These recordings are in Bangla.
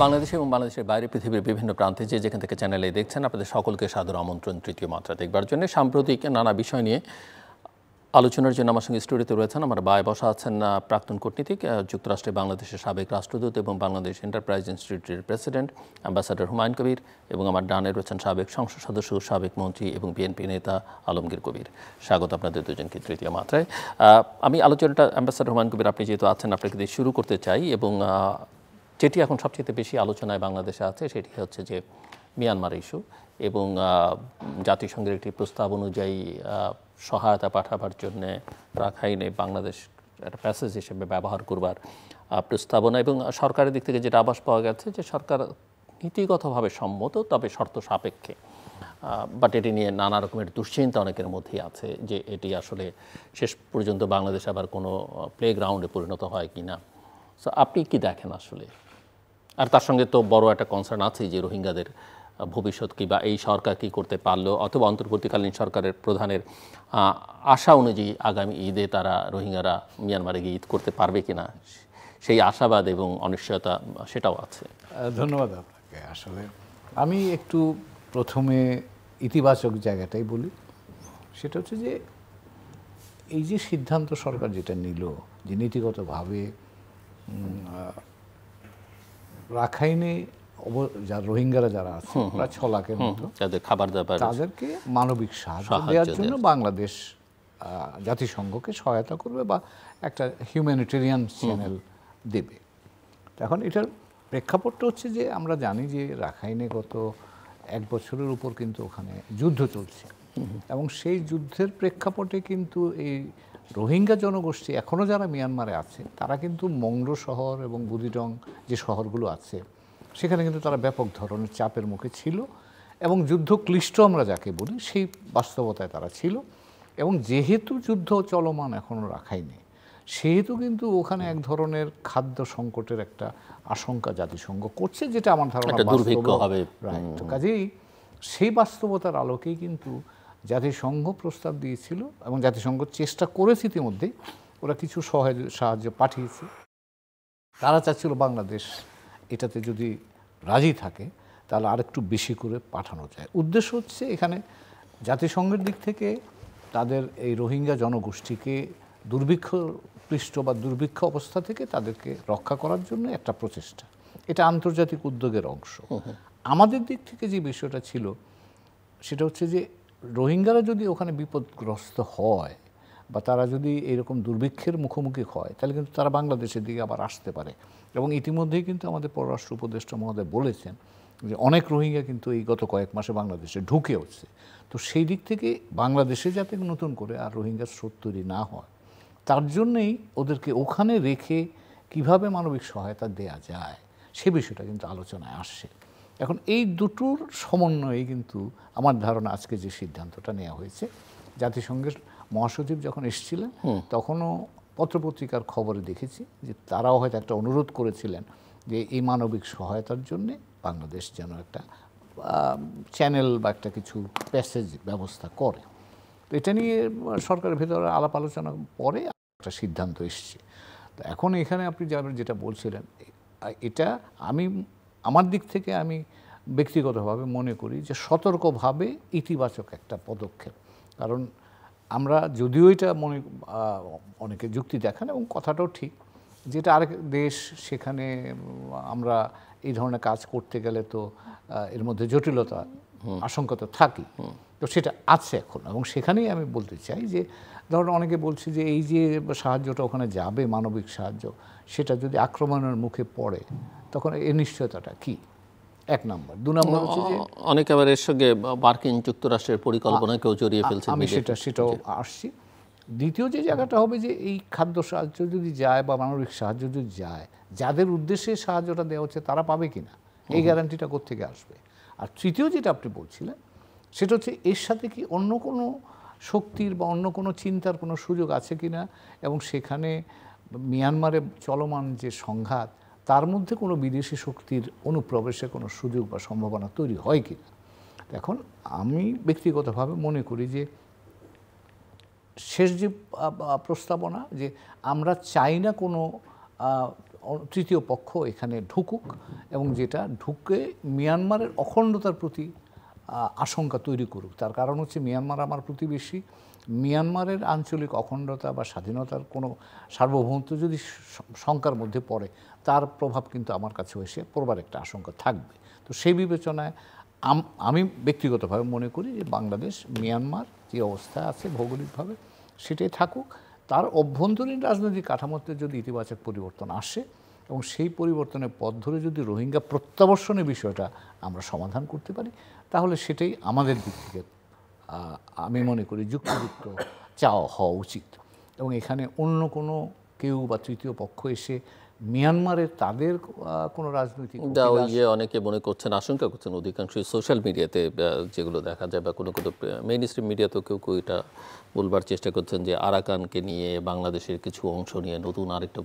বাংলাদেশে এবং বাংলাদেশের বাইরে পৃথিবীর বিভিন্ন প্রান্তে যেখান থেকে চ্যানেলে দেখছেন আপনাদের সকলকে সাদর আমন্ত্রণ তৃতীয় মাত্রা দেখবার জন্য। সাম্প্রতিক নানা বিষয় নিয়ে আলোচনার জন্য আমার সঙ্গে স্টুডিওতে রয়েছেন আমার বায়ে বসা আছেন প্রাক্তন কূটনীতিক, যুক্তরাষ্ট্রে বাংলাদেশের সাবেক রাষ্ট্রদূত এবং বাংলাদেশ এন্টারপ্রাইজ ইনস্টিটিউটের প্রেসিডেন্ট অ্যাম্বাসাডর হুমায়ুন কবির, এবং আমার ডানে রয়েছেন সাবেক সংসদ সদস্য, সাবেক মন্ত্রী এবং বিএনপি নেতা আলমগীর কবির। স্বাগত আপনাদের দুজনকে তৃতীয় মাত্রায়। আমি আলোচনাটা অ্যাম্বাসাডর হুমায়ুন কবির, আপনি যেহেতু আছেন আপনাকে দিয়ে শুরু করতে চাই, এবং যেটি এখন সবচেয়ে বেশি আলোচনায় বাংলাদেশে আছে সেটি হচ্ছে যে মিয়ানমার ইস্যু, এবং জাতিসংঘের একটি প্রস্তাব অনুযায়ী সহায়তা পাঠাবার জন্য রাখাইনে বাংলাদেশ একটা প্যাসেজ হিসেবে ব্যবহার করবার প্রস্তাবনা, এবং সরকারের দিক থেকে যেটা আভাস পাওয়া গেছে যে সরকার নীতিগতভাবে সম্মত, তবে শর্ত সাপেক্ষে। বাট এটি নিয়ে নানা রকমের দুশ্চিন্তা অনেকের মধ্যেই আছে যে এটি আসলে শেষ পর্যন্ত বাংলাদেশ আবার কোনো প্লেগ্রাউন্ডে পরিণত হয় কি না। সো আপনি কি দেখেন আসলে? আর তার সঙ্গে তো বড় একটা কনসার্ন আছে যে রোহিঙ্গাদের ভবিষ্যৎ কি, বা এই সরকার কি করতে পারলো, অথবা অন্তর্বর্তীকালীন সরকারের প্রধানের আশা অনুযায়ী আগামী ঈদে তারা রোহিঙ্গারা মিয়ানমারে গিয়ে ঈদ করতে পারবে কিনা, সেই আশাবাদ এবং অনিশ্চয়তা সেটাও আছে। ধন্যবাদ আপনাকে। আসলে আমি একটু প্রথমে ইতিবাচক জায়গাটাই বলি। সেটা হচ্ছে যে এই যে সিদ্ধান্ত সরকার যেটা নিল, যে নীতিগতভাবে রাখাইনে যারা রোহিঙ্গারা যারা আছে প্রায় 6 লাখের মতো, তাদের খাবার দাবার, তাদেরকে মানবিক সাহায্য দেওয়ার জন্য বাংলাদেশ জাতিসংঘকে সহায়তা করবে বা একটা হিউম্যানিটেরিয়ান চ্যানেল দেবে। এখন এটার প্রেক্ষাপটটা হচ্ছে যে আমরা জানি যে রাখাইনে গত 1 বছরের উপর কিন্তু ওখানে যুদ্ধ চলছে, এবং সেই যুদ্ধের প্রেক্ষাপটে কিন্তু এই রোহিঙ্গা জনগোষ্ঠী এখনও যারা মিয়ানমারে আছে তারা কিন্তু মংডো শহর এবং বুদিডং যে শহরগুলো আছে সেখানে কিন্তু তারা ব্যাপক ধরনের চাপের মুখে ছিল, এবং যুদ্ধ ক্লিষ্ট আমরা যাকে বলি সেই বাস্তবতায় তারা ছিল। এবং যেহেতু যুদ্ধ চলমান এখনও রাখাইনি, সেহেতু কিন্তু ওখানে এক ধরনের খাদ্য সংকটের একটা আশঙ্কা জাতিসংঘ করছে, যেটা আমার ধারণা দুর্ভিক্ষ হবে। রাইট। কাজেই সেই বাস্তবতার আলোকেই কিন্তু জাতিসংঘ প্রস্তাব দিয়েছিল, এবং জাতিসংঘ চেষ্টা করেছে ইতিমধ্যেই, ওরা কিছু সাহায্য পাঠিয়েছে। তারা চাচ্ছিল বাংলাদেশ এটাতে যদি রাজি থাকে তাহলে আরেকটু বেশি করে পাঠানো যায়। উদ্দেশ্য হচ্ছে এখানে জাতিসংঘের দিক থেকে তাদের এই রোহিঙ্গা জনগোষ্ঠীকে দুর্ভিক্ষক্লিষ্ট বা দুর্ভিক্ষ অবস্থা থেকে তাদেরকে রক্ষা করার জন্য একটা প্রচেষ্টা, এটা আন্তর্জাতিক উদ্যোগের অংশ। আমাদের দিক থেকে যে বিষয়টা ছিল সেটা হচ্ছে যে রোহিঙ্গারা যদি ওখানে বিপদগ্রস্ত হয় বা তারা যদি এরকম দুর্ভিক্ষের মুখোমুখি হয়, তাহলে কিন্তু তারা বাংলাদেশের দিকে আবার আসতে পারে। এবং ইতিমধ্যেই কিন্তু আমাদের পররাষ্ট্র উপদেষ্টা মহোদয় বলেছেন যে অনেক রোহিঙ্গা কিন্তু এই গত কয়েক মাসে বাংলাদেশে ঢুকে উঠছে। তো সেই দিক থেকে বাংলাদেশে যাতে নতুন করে আর রোহিঙ্গার স্রোত তৈরি না হয়, তার জন্যেই ওদেরকে ওখানে রেখে কিভাবে মানবিক সহায়তা দেয়া যায় সে বিষয়টা কিন্তু আলোচনায় আসছে। এখন এই দুটোর সমন্বয়ে কিন্তু আমার ধারণা আজকে যে সিদ্ধান্তটা নেওয়া হয়েছে, জাতিসংঘের মহাসচিব যখন এসেছিলেন তখনও পত্রপত্রিকার খবরে দেখেছি যে তারাও হয়তো একটা অনুরোধ করেছিলেন যে এই মানবিক সহায়তার জন্যে বাংলাদেশ যেন একটা চ্যানেল বা একটা কিছু প্যাসেজ ব্যবস্থা করে। তো এটা নিয়ে সরকারের ভেতরে আলাপ আলোচনা পরে একটা সিদ্ধান্ত এসছে। তো এখন এখানে আপনি যেটা বলছিলেন, এটা আমার দিক থেকে আমি ব্যক্তিগতভাবে মনে করি যে সতর্কভাবে ইতিবাচক একটা পদক্ষেপ। কারণ আমরা যদিও এটা অনেকে যুক্তি দেখান এবং কথাটাও ঠিক, যেটা আরেক দেশ, সেখানে আমরা এই ধরনের কাজ করতে গেলে তো এর মধ্যে জটিলতা আশঙ্কা তো থাকি, তো সেটা আছে এখন। এবং সেখানেই আমি বলতে চাই যে ধরুন অনেকে বলছে যে এই যে সাহায্যটা ওখানে যাবে, মানবিক সাহায্য, সেটা যদি আক্রমণের মুখে পড়ে তখন এর নিশ্চয়তাটা কি? 1 নম্বর। 2 নম্বর হচ্ছে যে অনেকে আবার এর সঙ্গে মার্কিন যুক্তরাষ্ট্রের পরিকল্পনাকেও জড়িয়ে ফেলছে। আমি সেটাও আসছি। দ্বিতীয় যে জায়গাটা হবে যে এই খাদ্য সাহায্য যদি যায় বা মানবিক সাহায্য যদি যায়, যাদের উদ্দেশ্যে সাহায্যটা দেওয়া হচ্ছে তারা পাবে কিনা, এই গ্যারান্টিটা কোত্থেকে আসবে? আর তৃতীয় যেটা আপনি বলছিলেন সেটা হচ্ছে এর সাথে কি অন্য কোনো শক্তির বা অন্য কোনো চিন্তার কোনো সুযোগ আছে কিনা, এবং সেখানে মিয়ানমারে চলমান যে সংঘাত তার মধ্যে কোনো বিদেশি শক্তির অনুপ্রবেশের কোনো সুযোগ বা সম্ভাবনা তৈরি হয় কিনা। এখন আমি ব্যক্তিগতভাবে মনে করি যে শেষ যে প্রস্তাবনা, যে আমরা চাই না কোনো তৃতীয় পক্ষ এখানে ঢুকুক এবং যেটা ঢুকে মিয়ানমারের অখণ্ডতার প্রতি আশঙ্কা তৈরি করুক। তার কারণ হচ্ছে মিয়ানমার আমার প্রতিবেশী, মিয়ানমারের আঞ্চলিক অখণ্ডতা বা স্বাধীনতার কোনো সার্বভৌমত্ব যদি শঙ্কার মধ্যে পড়ে তার প্রভাব কিন্তু আমার কাছেও এসে পড়বার একটা আশঙ্কা থাকবে। তো সেই বিবেচনায় আমি ব্যক্তিগতভাবে মনে করি যে বাংলাদেশ মিয়ানমার যে অবস্থা আছে ভৌগোলিকভাবে সেটাই থাকুক, তার অভ্যন্তরীণ রাজনৈতিক কাঠামোতে যদি ইতিবাচক পরিবর্তন আসে এবং সেই পরিবর্তনের পথ ধরে যদি রোহিঙ্গা প্রত্যাবর্ষণের বিষয়টা আমরা সমাধান করতে পারি তাহলে সেটাই আমাদের দিক থেকে আমি মনে করি যুক্তিযুক্ত চাওয়া হওয়া উচিত। এবং এখানে অন্য কোনো কেউ বা তৃতীয় পক্ষ এসে মিয়ানমারের তাদের কোনো রাজনৈতিক অনেকে মনে করছেন, আশঙ্কা করছেন, অধিকাংশই সোশ্যাল মিডিয়াতে যেগুলো দেখা যায় বা কোনো কোনো মেইন স্ট্রিম মিডিয়াতেও কেউ কেউ এটা বলবার চেষ্টা করছেন যে আরাকানকে নিয়ে বাংলাদেশের কিছু অংশ নিয়ে নতুন আরেকটা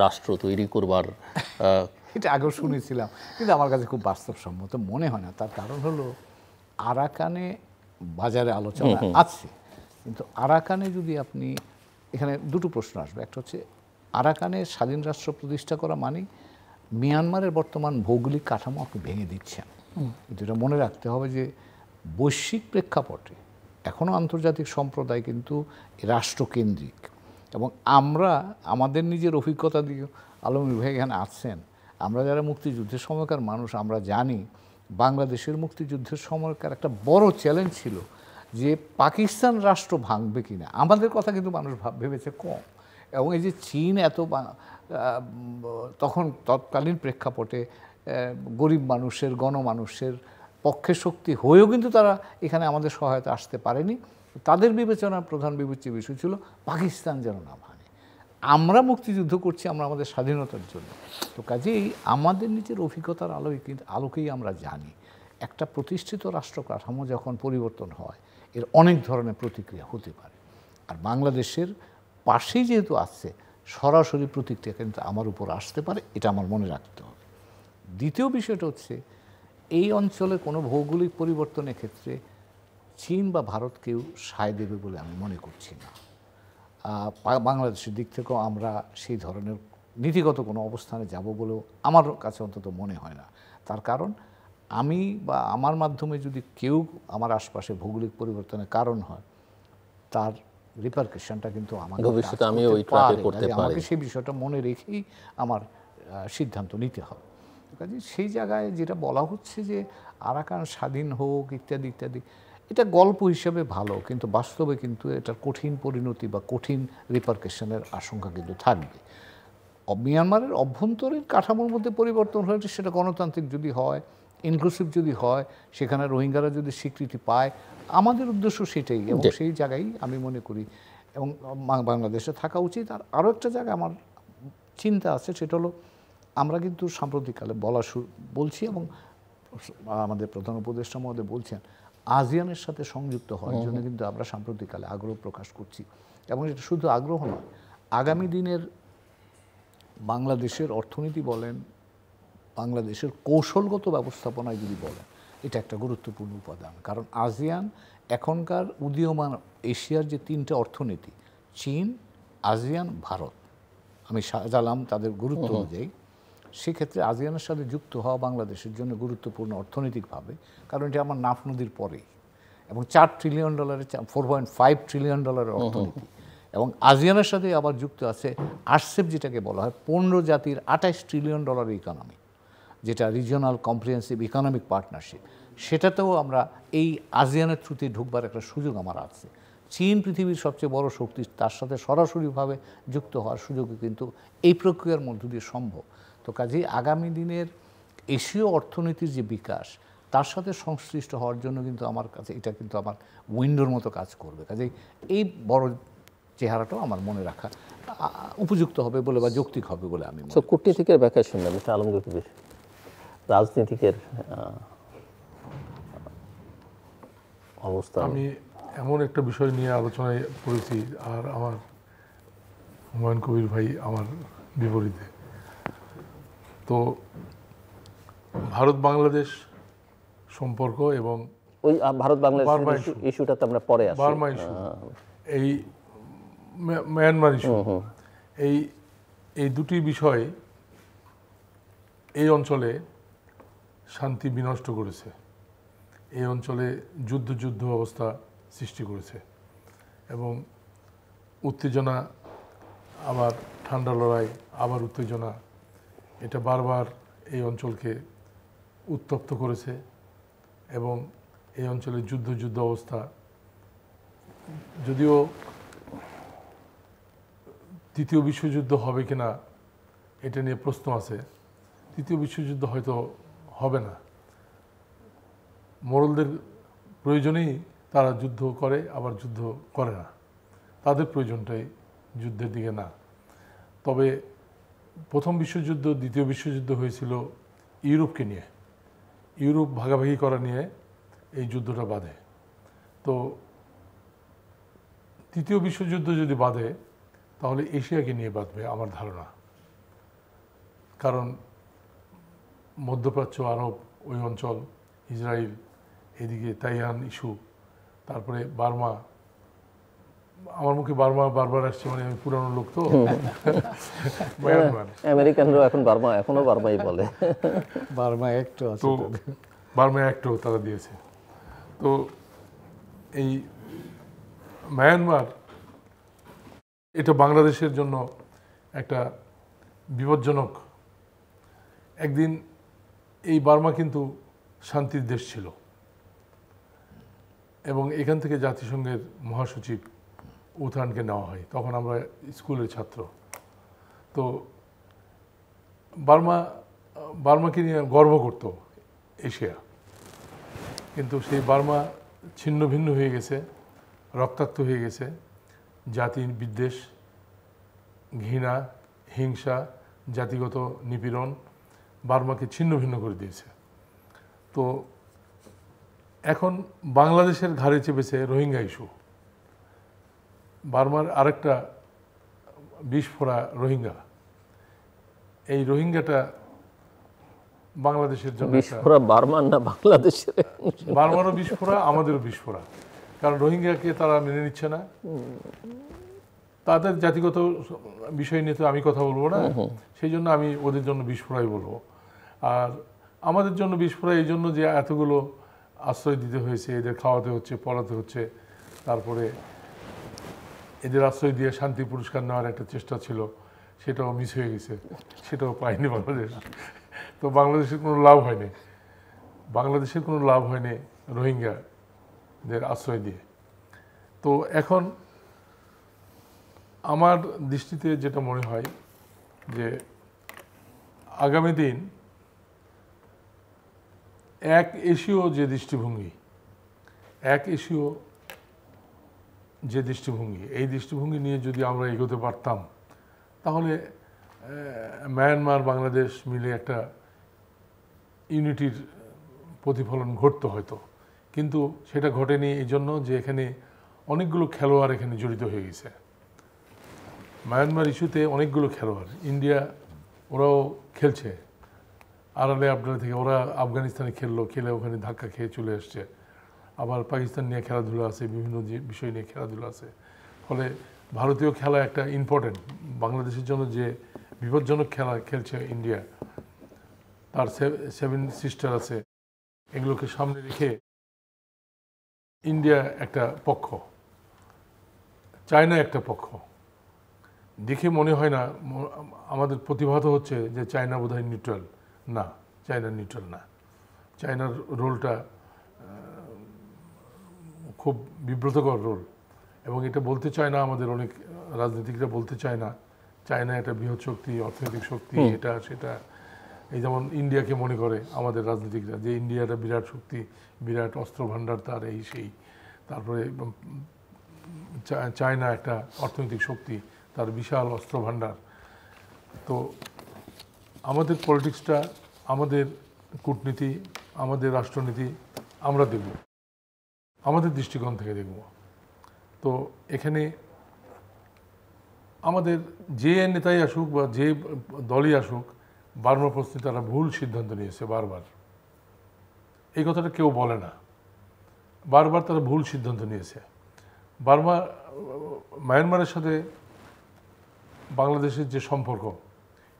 রাষ্ট্র তৈরি করবার এটা আগেও শুনেছিলাম, কিন্তু আমার কাছে খুব বাস্তবসম্মত মনে হয় না। তার কারণ হলো আরাকানে বাজারে আলোচনা আছে, কিন্তু আরাকানে যদি আপনি এখানে দুটো প্রশ্ন আসবে। একটা হচ্ছে আরাকানে স্বাধীন রাষ্ট্র প্রতিষ্ঠা করা মানে মিয়ানমারের বর্তমান ভৌগোলিক কাঠামো আপনি ভেঙে দিচ্ছেন। কিন্তু এটা মনে রাখতে হবে যে বৈশ্বিক প্রেক্ষাপটে এখনও আন্তর্জাতিক সম্প্রদায় কিন্তু রাষ্ট্রকেন্দ্রিক এবং আমরা আমাদের নিজের অভিজ্ঞতা দিয়ে আলমগীর ভাই এখানে আছেন, আমরা যারা মুক্তিযুদ্ধের সময়কার মানুষ আমরা জানি বাংলাদেশের মুক্তিযুদ্ধের সময়কার একটা বড় চ্যালেঞ্জ ছিল যে পাকিস্তান রাষ্ট্র ভাঙবে কিনা। আমাদের কথা কিন্তু মানুষ ভেবেছে কম, এবং এই যে চীন এত তখন তৎকালীন প্রেক্ষাপটে গরিব মানুষের গণমানুষের পক্ষে শক্তি হয়েও কিন্তু তারা এখানে আমাদের সহায়তা আসতে পারেনি। তাদের বিবেচনার প্রধান বিবেচ্য বিষয় ছিল পাকিস্তান যেন না ভাঙে। আমরা মুক্তিযুদ্ধ করছি আমরা আমাদের স্বাধীনতার জন্য। তো কাজেই আমাদের নিজের অভিজ্ঞতার আলোকেই আমরা জানি একটা প্রতিষ্ঠিত রাষ্ট্র কাঠামো যখন পরিবর্তন হয় এর অনেক ধরনের প্রতিক্রিয়া হতে পারে। আর বাংলাদেশের পাশেই যেহেতু আছে সরাসরি প্রতিক্রিয়া কিন্তু আমার উপর আসতে পারে, এটা আমার মনে রাখতে হবে। দ্বিতীয় বিষয়টা হচ্ছে এই অঞ্চলে কোনো ভৌগোলিক পরিবর্তনের ক্ষেত্রে চীন বা ভারতকেও সায় দেবে বলে আমি মনে করছি না। বাংলাদেশের দিক থেকেও আমরা সেই ধরনের নীতিগত কোনো অবস্থানে যাব বলেও আমার কাছে অন্তত মনে হয় না। তার কারণ আমি বা আমার মাধ্যমে যদি কেউ আমার আশপাশে ভৌগোলিক পরিবর্তনের কারণ হয় তার রিপারকেশনটা কিন্তু আমাকে ভবিষ্যতে আমি ওই ট্র্যাকে পড়তে পারি। আমাকে সেই বিষয়টা মনে রেখেই আমার সিদ্ধান্ত নিতে হবে। কাজে সেই জায়গায় যেটা বলা হচ্ছে যে আরাকান স্বাধীন হোক ইত্যাদি ইত্যাদি, এটা গল্প হিসেবে ভালো, কিন্তু বাস্তবে কিন্তু এটার কঠিন পরিণতি বা কঠিন রিপারকেশনের আশঙ্কা কিন্তু থাকবে। মিয়ানমারের অভ্যন্তরীণ কাঠামোর মধ্যে পরিবর্তন হয়েছে, সেটা গণতান্ত্রিক যদি হয়, ইনক্লুসিভ যদি হয়, সেখানে রোহিঙ্গারা যদি স্বীকৃতি পায়, আমাদের উদ্দেশ্য সেটাই, এবং সেই জায়গায় আমি মনে করি এবং বাংলাদেশে থাকা উচিত। আর আরও একটা জায়গা আমার চিন্তা আছে, সেটা হলো আমরা কিন্তু সাম্প্রতিককালে বলছি এবং আমাদের প্রধান উপদেষ্টা মহোদয় বলছেন আসিয়ানের সাথে সংযুক্ত হওয়ার জন্য কিন্তু আমরা সাম্প্রতিককালে আগ্রহ প্রকাশ করছি। এবং এটা শুধু আগ্রহ নয়, আগামী দিনের বাংলাদেশের অর্থনীতি বলেন, বাংলাদেশের কৌশলগত ব্যবস্থাপনায় যদি বলেন, এটা একটা গুরুত্বপূর্ণ উপাদান। কারণ আসিয়ান এখনকার উদীয়মান এশিয়ার যে তিনটা অর্থনীতি চীন, আসিয়ান, ভারত, আমি সাজালাম তাদের গুরুত্ব অনুযায়ী, সেক্ষেত্রে আসিয়ানের সাথে যুক্ত হওয়া বাংলাদেশের জন্য গুরুত্বপূর্ণ অর্থনৈতিকভাবে, কারণ এটা আমার নাফ নদীর পরেই, এবং $4 ট্রিলিয়ন $4.5 ট্রিলিয়ন অর্থনীতি, এবং আসিয়ানের সাথে আবার যুক্ত আছে আরসেপ, যেটাকে বলা হয় 15 জাতির $28 ট্রিলিয়ন ইকোনমি, যেটা রিজিওনাল কম্প্রিহেন্সিভ ইকোনমিক পার্টনারশিপ। সেটাতেও আমরা এই আসিয়ানের থ্রুতে ঢুকবার একটা সুযোগ আমার আছে। চীন পৃথিবীর সবচেয়ে বড় শক্তি, তার সাথে সরাসরিভাবে যুক্ত হওয়ার সুযোগও কিন্তু এই প্রক্রিয়ার মধ্য দিয়ে সম্ভব। তো কাজেই আগামী দিনের এশীয় অর্থনীতির যে বিকাশ, তার সাথে সংশ্লিষ্ট হওয়ার জন্য কিন্তু আমার কাছে এটা কিন্তু আমার উইন্ডোর মতো কাজ করবে। কাজেই এই বড় চেহারাটাও আমার মনে রাখা উপযুক্ত হবে বলে বা যৌক্তিক হবে বলে আমি মনে করি। কূটনীতিকের ব্যাখ্যা শুনলাম, এটা আলমগীর কবির রাজনীতিকের অবস্থা। আমি এমন একটা বিষয় নিয়ে আলোচনায় পড়েছি, আর আমার হুমায়ুন কবির ভাই আমার বিপরীতে। তো ভারত বাংলাদেশ সম্পর্ক এবং ওই ভারত বাংলাদেশ ইস্যুটাতে আমরা পরে আসি, বার্মা ইস্যু, এই মিয়ানমার ইস্যু, এই দুটি বিষয় এই অঞ্চলে শান্তি বিনষ্ট করেছে, এই অঞ্চলে যুদ্ধ অবস্থা সৃষ্টি করেছে এবং উত্তেজনা, আবার ঠান্ডা লড়াই, আবার উত্তেজনা, এটা বারবার এই অঞ্চলকে উত্তপ্ত করেছে এবং এই অঞ্চলে যুদ্ধ অবস্থা, যদিও তৃতীয় বিশ্বযুদ্ধ হবে কিনা এটা নিয়ে প্রশ্ন আছে। তৃতীয় বিশ্বযুদ্ধ হয়তো হবে না, মোড়লদের প্রয়োজনেই তারা যুদ্ধ করে, আবার যুদ্ধ করে না, তাদের প্রয়োজনটাই যুদ্ধের দিকে না। তবে প্রথম বিশ্বযুদ্ধ, দ্বিতীয় বিশ্বযুদ্ধ হয়েছিল ইউরোপকে নিয়ে, ইউরোপ ভাগাভাগি করা নিয়ে এই যুদ্ধটা বাধে। তো তৃতীয় বিশ্বযুদ্ধ যদি বাধে তাহলে এশিয়াকে নিয়ে বাঁধবে আমার ধারণা, কারণ মধ্যপ্রাচ্য, আরব, ওই অঞ্চল, ইসরায়েল, এদিকে তাইওয়ান ইস্যু, তারপরে বার্মা, আমার মুখে বার্মা বারবার আসছে, মানে আমি পুরানো লোক তো, আমেরিকানরাও এখন বার্মা, এখনো বার্মাই বলে, বার্মা একটু আছে, তো বার্মা একটাও তারা দিয়েছে। তো এই মায়ানমার, এটা বাংলাদেশের জন্য একটা বিপজ্জনক। একদিন এই বার্মা কিন্তু শান্তির দেশ ছিল এবং এখান থেকে জাতিসংঘের মহাসচিব উথানকে নেওয়া হয়, তখন আমরা স্কুলের ছাত্র। তো বার্মাকে নিয়ে গর্ব করত এশিয়া, কিন্তু সেই বার্মা ছিন্ন ভিন্ন হয়ে গেছে, রক্তাক্ত হয়ে গেছে, জাতি বিদ্বেষ, ঘৃণা, হিংসা, জাতিগত নিপীড়ন বার্মাকে ছিন্ন ভিন্ন করে দিয়েছে। তো এখন বাংলাদেশের ঘাড়ে চেপেছে রোহিঙ্গা ইস্যু। বার্মার আরেকটা বিস্ফোরা রোহিঙ্গা, এই রোহিঙ্গাটা বাংলাদেশের জন্য বিস্ফোরা বার্মার না বাংলাদেশের, বার্মারও বিস্ফোরা, আমাদেরও বিস্ফোরা, কারণ রোহিঙ্গাকে তারা মেনে নিচ্ছে না। তাদের জাতিগত বিষয় নিয়ে তো আমি কথা বলবো না, সেই জন্য আমি ওদের জন্য বিস্ফোরাই বলবো। আর আমাদের জন্য বিস্ফোরা এই জন্য যে এতগুলো আশ্রয় দিতে হয়েছে, এদের খাওয়াতে হচ্ছে, পড়াতে হচ্ছে, তারপরে এদের আশ্রয় দিয়ে শান্তি পুরস্কার নেওয়ার একটা চেষ্টা ছিল, সেটাও মিস হয়ে গেছে, সেটাও পায়নি বাংলাদেশ। তো বাংলাদেশের কোনো লাভ হয়নি, বাংলাদেশের কোনো লাভ হয়নি রোহিঙ্গাদের আশ্রয় দিয়ে। তো এখন আমার দৃষ্টিতে যেটা মনে হয় যে আগামী দিন এক এশীয় যে দৃষ্টিভঙ্গি, এই দৃষ্টিভঙ্গি নিয়ে যদি আমরা এগোতে পারতাম তাহলে মায়ানমার, বাংলাদেশ মিলে একটা ইউনিটির প্রতিফলন ঘটতো হয়তো, কিন্তু সেটা ঘটেনি এই জন্য যে এখানে অনেকগুলো খেলোয়াড় এখানে জড়িত হয়ে গেছে। মায়ানমার ইস্যুতে অনেকগুলো খেলোয়াড়, ইন্ডিয়া ওরাও খেলছে আড়ালে আপনারা থেকে, ওরা আফগানিস্তানে খেলে ওখানে ধাক্কা খেয়ে চলে আসছে, আবার পাকিস্তান নিয়ে খেলাধুলা আছে, বিভিন্ন বিষয় নিয়ে খেলাধুলা আছে। ফলে ভারতীয় খেলা একটা ইম্পর্টেন্ট, বাংলাদেশের জন্য যে বিপজ্জনক খেলা খেলছে ইন্ডিয়া, তার 7 সিস্টার আছে, এগুলোকে সামনে রেখে ইন্ডিয়া একটা পক্ষ, চায়না একটা পক্ষ। দেখে মনে হয় না, আমাদের প্রতিভাত হচ্ছে যে চায়না বোধহয় নিউট্রাল, না, চায়না নিউট্রাল না। চায়নার রোলটা খুব বিব্রতকর রোল, এবং এটা বলতে চায় না, আমাদের অনেক রাজনীতিকরা বলতে চায় না চায়না একটা বৃহৎ শক্তি, অর্থনৈতিক শক্তি, এটা সেটা। এই যেমন ইন্ডিয়াকে মনে করে আমাদের রাজনীতিকরা যে ইন্ডিয়াটা বিরাট শক্তি, বিরাট অস্ত্র ভাণ্ডার তার, এই সেই। তারপরে চায়না একটা অর্থনৈতিক শক্তি, তার বিশাল অস্ত্র ভাণ্ডার। তো আমাদের পলিটিক্সটা, আমাদের কূটনীতি, আমাদের রাষ্ট্রনীতি আমরা দেখব, আমাদের দৃষ্টিকোণ থেকে দেখব। তো এখানে আমাদের যে নেতাই আসুক বা যে দলই আসুক, বার্মা প্রশ্নে তারা ভুল সিদ্ধান্ত নিয়েছে বারবার। এই কথাটা কেউ বলে না, বারবার তারা ভুল সিদ্ধান্ত নিয়েছে। মায়ানমারের সাথে বাংলাদেশের যে সম্পর্ক,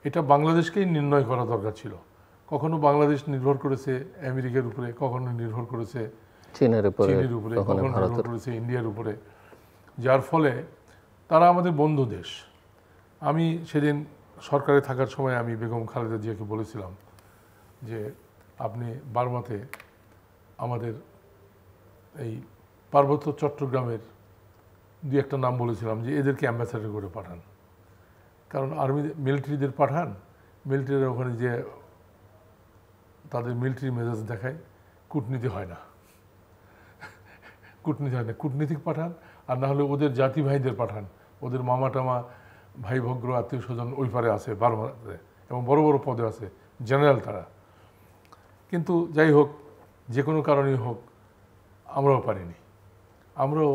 এটা বাংলাদেশকেই নির্ণয় করা দরকার ছিল, কখনো বাংলাদেশ নির্ভর করেছে আমেরিকার উপরে, কখনো নির্ভর করেছে চীনের উপরে, কখনো নির্ভর করেছে ইন্ডিয়ার উপরে, যার ফলে তারা আমাদের বন্ধু দেশ। আমি সেদিন সরকারে থাকার সময় আমি বেগম খালেদা জিয়াকে বলেছিলাম যে আপনি বার্মাতে আমাদের এই পার্বত্য চট্টগ্রামের দুই একটা নাম বলেছিলাম যে এদেরকে অ্যাম্বাসেডর করে পাঠান, কারণ আর্মি মিলিটারিদের পাঠান, মিলিটারিরা ওখানে যে তাদের মিলিটারি মেজাজ দেখায়, কূটনীতি হয় না, কূটনীতিক পাঠান, আর না হলে ওদের জাতি ভাইদের পাঠান, ওদের মামা টামা ভাই ভগ্র আত্মীয় স্বজন ওই পারে আছে বার্মাতে, এবং বড় বড় পদে আছে, জেনারেল তারা। কিন্তু যাই হোক, যে কোনো কারণেই হোক, আমরাও পারিনি। আমরাও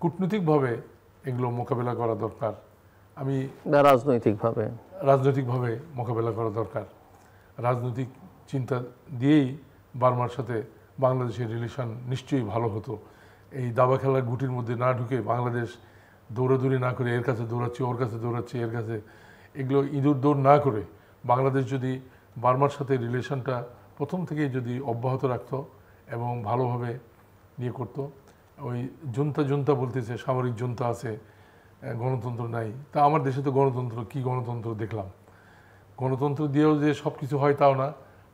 কূটনৈতিকভাবে এগুলো মোকাবেলা করা দরকার। আমি রাজনৈতিকভাবে মোকাবেলা করা দরকার। রাজনৈতিক চিন্তা দিয়েই বার্মার সাথে বাংলাদেশের রিলেশন নিশ্চয়ই ভালো হতো। এই দাবা খেলার গুটির মধ্যে না ঢুকে বাংলাদেশ দৌড়াদৌড়ি না করে এর কাছে দৌড়াচ্ছে, ওর কাছে দৌড়াচ্ছে, এর কাছে, এগুলো ইঁদুর দৌড় না করে বাংলাদেশ যদি বার্মার সাথে রিলেশনটা প্রথম থেকেই যদি অব্যাহত রাখতো এবং ভালোভাবে নিয়ে করতো। ওই জুনতা বলতেছে সামরিক জুনতা আছে, গণতন্ত্র নাই। তা আমার দেশে তো গণতন্ত্র, কি গণতন্ত্র দেখলাম? গণতন্ত্র দিয়েও যে সব কিছু হয় তাও না,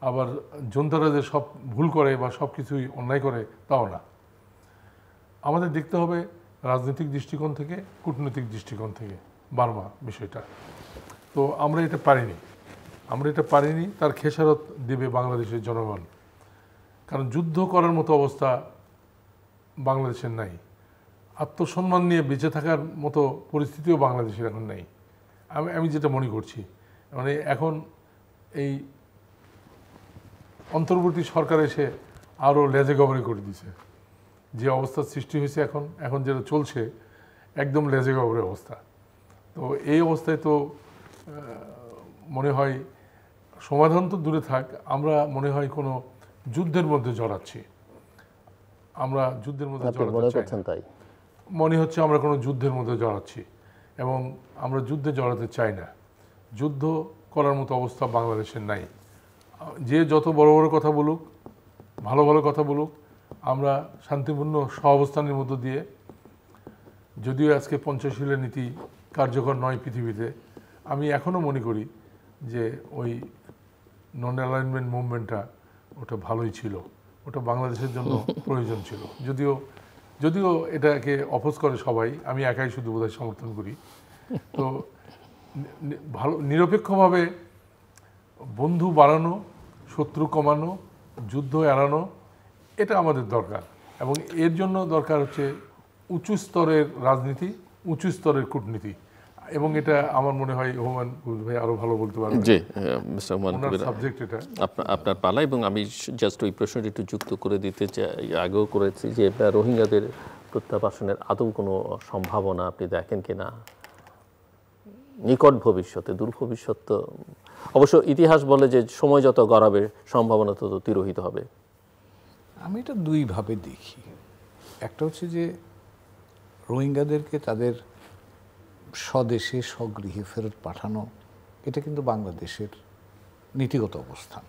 আবার জনতারা যে সব ভুল করে বা সব কিছুই অন্যায় করে তাও না। আমাদের দেখতে হবে রাজনৈতিক দৃষ্টিকোণ থেকে, কূটনৈতিক দৃষ্টিকোণ থেকে বার্মা বিষয়টা। তো আমরা এটা পারিনি, তার খেসারত দেবে বাংলাদেশের জনগণ। কারণ যুদ্ধ করার মতো অবস্থা বাংলাদেশের নাই, আত্মসম্মান নিয়ে বেঁচে থাকার মতো পরিস্থিতিও বাংলাদেশের এখন নেই। আমি যেটা মনে করছি, মানে এখন এই অন্তর্বর্তী সরকার এসে আরও লেজে গবরে করে দিছে। যে অবস্থার সৃষ্টি হয়েছে এখন যেটা চলছে, একদম লেজে গবরে অবস্থা। তো এই অবস্থায় তো মনে হয় সমাধান তো দূরে থাক, আমরা মনে হয় কোনো যুদ্ধের মধ্যে জড়াচ্ছি। আমরা যুদ্ধের মধ্যে তাই মনে হচ্ছে, আমরা কোনো যুদ্ধের মধ্যে জড়াচ্ছি, এবং আমরা যুদ্ধে জড়াতে চাই না। যুদ্ধ করার মতো অবস্থা বাংলাদেশের নাই। যে যত বড় বড় কথা বলুক, ভালো ভালো কথা বলুক, আমরা শান্তিপূর্ণ সহাবস্থানের মধ্য দিয়ে, যদিও আজকে পঞ্চশীলের নীতি কার্যকর নয় পৃথিবীতে, আমি এখনও মনে করি যে ওই নন অ্যালাইনমেন্ট মুভমেন্টটা ওটা ভালোই ছিল, ওটা বাংলাদেশের জন্য প্রয়োজন ছিল। যদিও এটাকে অপোজ করে সবাই, আমি একাই শুধু বোধহয় সমর্থন করি। তো ভালো নিরপেক্ষভাবে বন্ধু বাড়ানো, শত্রু কমানো, যুদ্ধ এড়ানো, এটা আমাদের দরকার। এবং এর জন্য দরকার হচ্ছে উঁচু স্তরের রাজনীতি, উঁচু স্তরের কূটনীতি। এবং এটা আমার মনে হয় হুমায়ুন কবির ভাই আরো ভালো বলতে পারবেন। জি, মিস্টার হুমায়ুন কবির, সাবজেক্ট এটা আপনার পালা। এবং আমি জাস্ট ওই প্রশ্নটি একটু যুক্ত করে দিতে চাই, আগেও করেছি, যে রোহিঙ্গাদের প্রত্যাবাসনের আদৌ কোনো সম্ভাবনা আপনি দেখেন কিনা নিকট ভবিষ্যতে? দূর ভবিষ্যৎ তো অবশ্য ইতিহাস বলে যে সময় যত গড়াবে সম্ভাবনা তত তিরোহিত হবে। আমি এটা দুইভাবে দেখি। একটা হচ্ছে যে রোহিঙ্গাদেরকে তাদের স্বদেশে স্বগৃহে ফেরত পাঠানো, এটা কিন্তু বাংলাদেশের নীতিগত অবস্থান,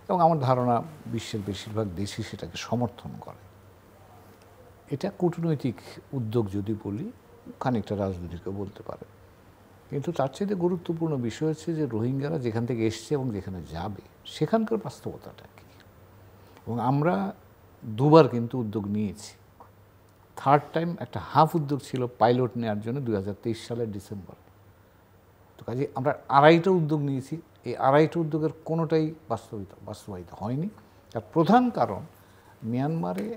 এবং আমার ধারণা বিশ্বের বেশিরভাগ দেশই সেটাকে সমর্থন করে। এটা কূটনৈতিক উদ্যোগ যদি বলি, খানিকটা রাজনীতিকে বলতে পারে। কিন্তু তার চেয়ে গুরুত্বপূর্ণ বিষয় হচ্ছে যে রোহিঙ্গারা যেখান থেকে এসছে এবং যেখানে যাবে সেখানকার বাস্তবতাটা কী। এবং আমরা দুবার কিন্তু উদ্যোগ নিয়েছি। থার্ড টাইম একটা হাফ উদ্যোগ ছিল পাইলট নেওয়ার জন্য 2023 সালের ডিসেম্বরে। তো কাজে আমরা আড়াইটা উদ্যোগ নিয়েছি, এই আড়াইটা উদ্যোগের কোনোটাই বাস্তবায়িত হয়নি। তার প্রধান কারণ মিয়ানমারে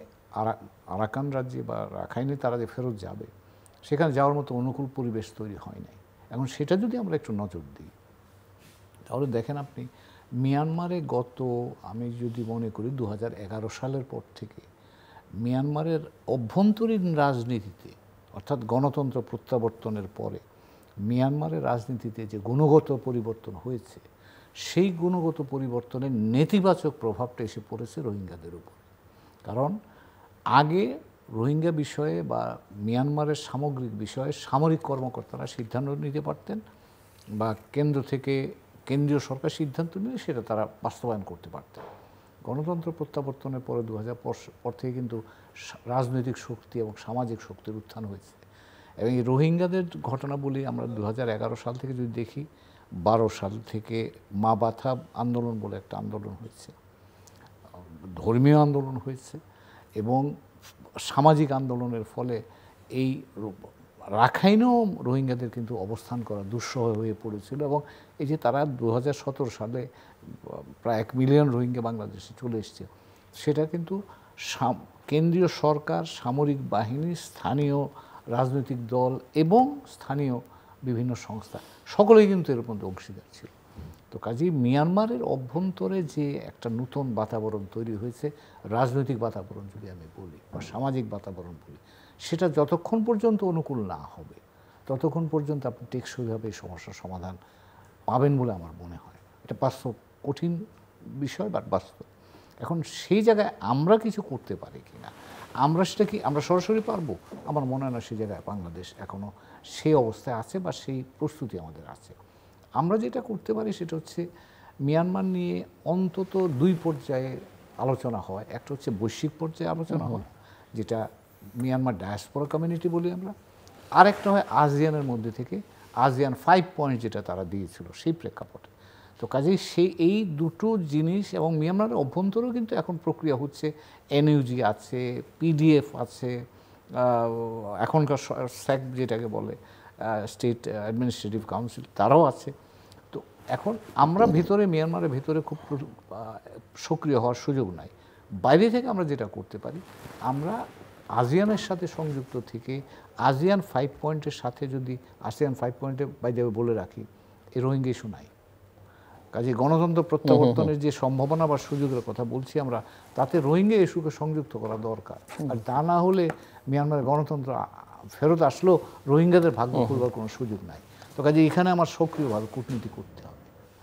আরাকান রাজ্যে বা রাখাইনে তারা যে ফেরত যাবে, সেখানে যাওয়ার মতো অনুকূল পরিবেশ তৈরি হয় নাই। এখন সেটা যদি আমরা একটু নজর দিই, তাহলে দেখেন আপনি মিয়ানমারে আমি যদি মনে করি 2011 সালের পর থেকে মিয়ানমারের অভ্যন্তরীণ রাজনীতিতে, অর্থাৎ গণতন্ত্র প্রত্যাবর্তনের পরে মিয়ানমারের রাজনীতিতে যে গুণগত পরিবর্তন হয়েছে, সেই গুণগত পরিবর্তনের নেতিবাচক প্রভাবটা এসে পড়েছে রোহিঙ্গাদের উপর। কারণ আগে রোহিঙ্গা বিষয়ে বা মিয়ানমারের সামগ্রিক বিষয়ে সামরিক কর্মকর্তারা সিদ্ধান্ত নিতে পারতেন, বা কেন্দ্র থেকে কেন্দ্রীয় সরকার সিদ্ধান্ত নিলে সেটা তারা বাস্তবায়ন করতে পারত। গণতন্ত্র প্রত্যাবর্তনের পরে 2000 পর থেকে কিন্তু রাজনৈতিক শক্তি এবং সামাজিক শক্তির উত্থান হয়েছে। এবং এই রোহিঙ্গাদের ঘটনা বলি আমরা 2011 সাল থেকে যদি দেখি, 12 সাল থেকে মা বাথা আন্দোলন বলে একটা আন্দোলন হয়েছে, ধর্মীয় আন্দোলন হয়েছে এবং সামাজিক আন্দোলনের ফলে এই রাখাইনেও রোহিঙ্গাদের কিন্তু অবস্থান করা দুঃসহ হয়ে পড়েছিল। এবং এই যে তারা 2017 সালে প্রায় 1 মিলিয়ন রোহিঙ্গা বাংলাদেশে চলে এসছে, সেটা কিন্তু কেন্দ্রীয় সরকার, সামরিক বাহিনী, স্থানীয় রাজনৈতিক দল এবং স্থানীয় বিভিন্ন সংস্থা সকলেই কিন্তু এর মধ্যে অংশীদার ছিল। তো কাজেই মিয়ানমারের অভ্যন্তরে যে একটা নতুন বাতাবরণ তৈরি হয়েছে, রাজনৈতিক বাতাবরণ যদি আমি বলি বা সামাজিক বাতাবরণ বলি, সেটা যতক্ষণ পর্যন্ত অনুকূল না হবে ততক্ষণ পর্যন্ত আপনি টেকসইভাবে এই সমস্যার সমাধান পাবেন বলে আমার মনে হয়। এটা বাস্তব, কঠিন বিষয় বা বাস্তব। এখন সেই জায়গায় আমরা কিছু করতে পারি কি না, আমরা সেটা কি আমরা সরাসরি পারবো? আমার মনে হয় না সেই জায়গায় বাংলাদেশ এখনও সেই অবস্থায় আছে বা সেই প্রস্তুতি আমাদের আছে। আমরা যেটা করতে পারি সেটা হচ্ছে মিয়ানমার নিয়ে অন্তত 2 পর্যায়ে আলোচনা হয়। একটা হচ্ছে বৈশ্বিক পর্যায়ে আলোচনা হয়, যেটা মিয়ানমার ডায়াসপোরা কমিউনিটি বলি আমরা। আরেকটা হয় আসিয়ানের মধ্যে থেকে ASEAN 5 পয়েন্ট যেটা তারা দিয়েছিল সেই প্রেক্ষাপটে। তো কাজেই এই দুটো জিনিস, এবং মিয়ানমারের অভ্যন্তরেও কিন্তু এখন প্রক্রিয়া হচ্ছে, NUG আছে, PDF আছে, এখনকার SAC যেটাকে বলে স্টেট অ্যাডমিনিস্ট্রেটিভ কাউন্সিল, তারাও আছে। তো এখন আমরা ভিতরে, মিয়ানমারের ভিতরে খুব সক্রিয় হওয়ার সুযোগ নাই। বাইরে থেকে আমরা যেটা করতে পারি, আমরা ASEAনের সাথে সংযুক্ত থেকে ASEAN 5 পয়েন্টের সাথে যদি ASEAN 5 পয়েন্টে বাইরে বলে রাখি এই রোহিঙ্গা ইস্যু নাই। কাজে গণতন্ত্র প্রত্যাবর্তনের যে সম্ভাবনা বা সুযোগের কথা বলছি আমরা, তাতে রোহিঙ্গা ইস্যুকে সংযুক্ত করা দরকার। আর তা না হলে মিয়ানমারের গণতন্ত্র ফেরত আসলেও রোহিঙ্গাদের ভাগ্য করবার কোনো সুযোগ নাই। তো কাজে এখানে আমার সক্রিয়ভাবে কূটনীতি করতে হবে।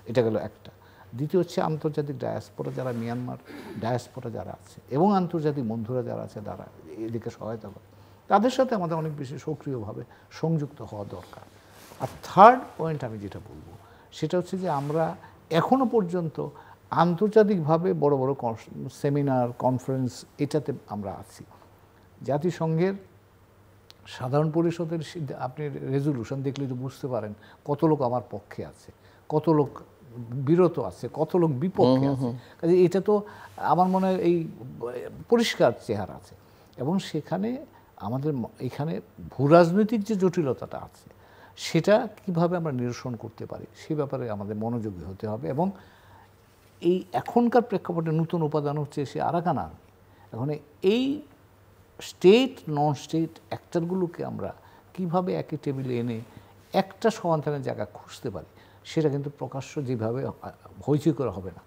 এটা গেল একটা। দ্বিতীয় হচ্ছে আন্তর্জাতিক ডায়াসপোরা যারা, মিয়ানমার ডায়াসপোরা যারা আছে এবং আন্তর্জাতিক বন্ধুরা যারা আছে, তারা এদিকে সহায়তা করে, তাদের সাথে আমাদের অনেক বেশি সক্রিয়ভাবে সংযুক্ত হওয়া দরকার। আর থার্ড পয়েন্ট আমি যেটা বলবো সেটা হচ্ছে যে আমরা এখনো পর্যন্ত আন্তর্জাতিকভাবে বড় বড় সেমিনার, কনফারেন্স, এটাতে আমরা আছি। জাতিসংঘের সাধারণ পরিষদের আপনি রেজলিউশন দেখলে তো বুঝতে পারেন কত লোক আমার পক্ষে আছে, কত লোক বিরত আছে, কত লোক বিপক্ষে আছে। কাজে এটা তো আমার মনে হয় এই পরিষ্কার চেহারা আছে। এবং সেখানে আমাদের এখানে ভূরাজনৈতিক যে জটিলতাটা আছে সেটা কিভাবে আমরা নিরসন করতে পারি সে ব্যাপারে আমাদের মনোযোগী হতে হবে। এবং এই এখনকার প্রেক্ষাপটে নতুন উপাদান হচ্ছে সে আরাকান আর্মি। এখন এই স্টেট নন স্টেট অ্যাক্টরগুলোকে আমরা কিভাবে একই টেবিলে এনে একটা সমাধানের জায়গা খুঁজতে পারি, সেটা কিন্তু প্রকাশ্য যেভাবে হইচই করে হবে না।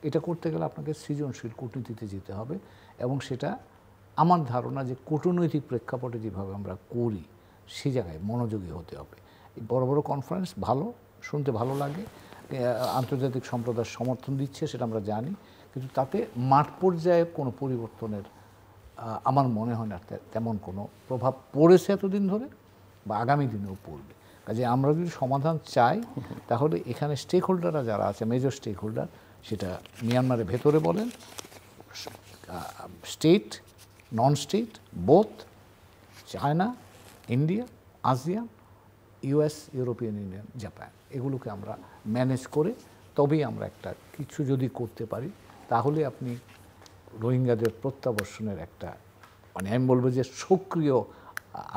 এটা করতে গেলে আপনাকে সৃজনশীল কূটনীতিতে যেতে হবে। এবং সেটা আমার ধারণা যে কূটনৈতিক প্রেক্ষাপটে যেভাবে আমরা করি সেই জায়গায় মনোযোগী হতে হবে। বড় বড় কনফারেন্স ভালো, শুনতে ভালো লাগে, আন্তর্জাতিক সম্প্রদায় সমর্থন দিচ্ছে সেটা আমরা জানি, কিন্তু তাতে মাঠ পর্যায়ে কোনো পরিবর্তনের আমার মনে হয় না তেমন কোনো প্রভাব পড়েছে এতদিন ধরে বা আগামী দিনেও পড়বে। কাজে আমরা যদি সমাধান চাই তাহলে এখানে স্টেক হোল্ডাররা যারা আছে, মেজর স্টেক হোল্ডার, সেটা মিয়ানমারের ভেতরে বলেন, state non state both, China, India, ASEAN, US, European union, Japan, এগুলোকে আমরা ম্যানেজ করে তবেই আমরা একটা কিছু যদি করতে পারি, তাহলে আপনি রোহিঙ্গাদের প্রত্যাবর্ষণের একটা, মানে আমি বলবো যে সক্রিয়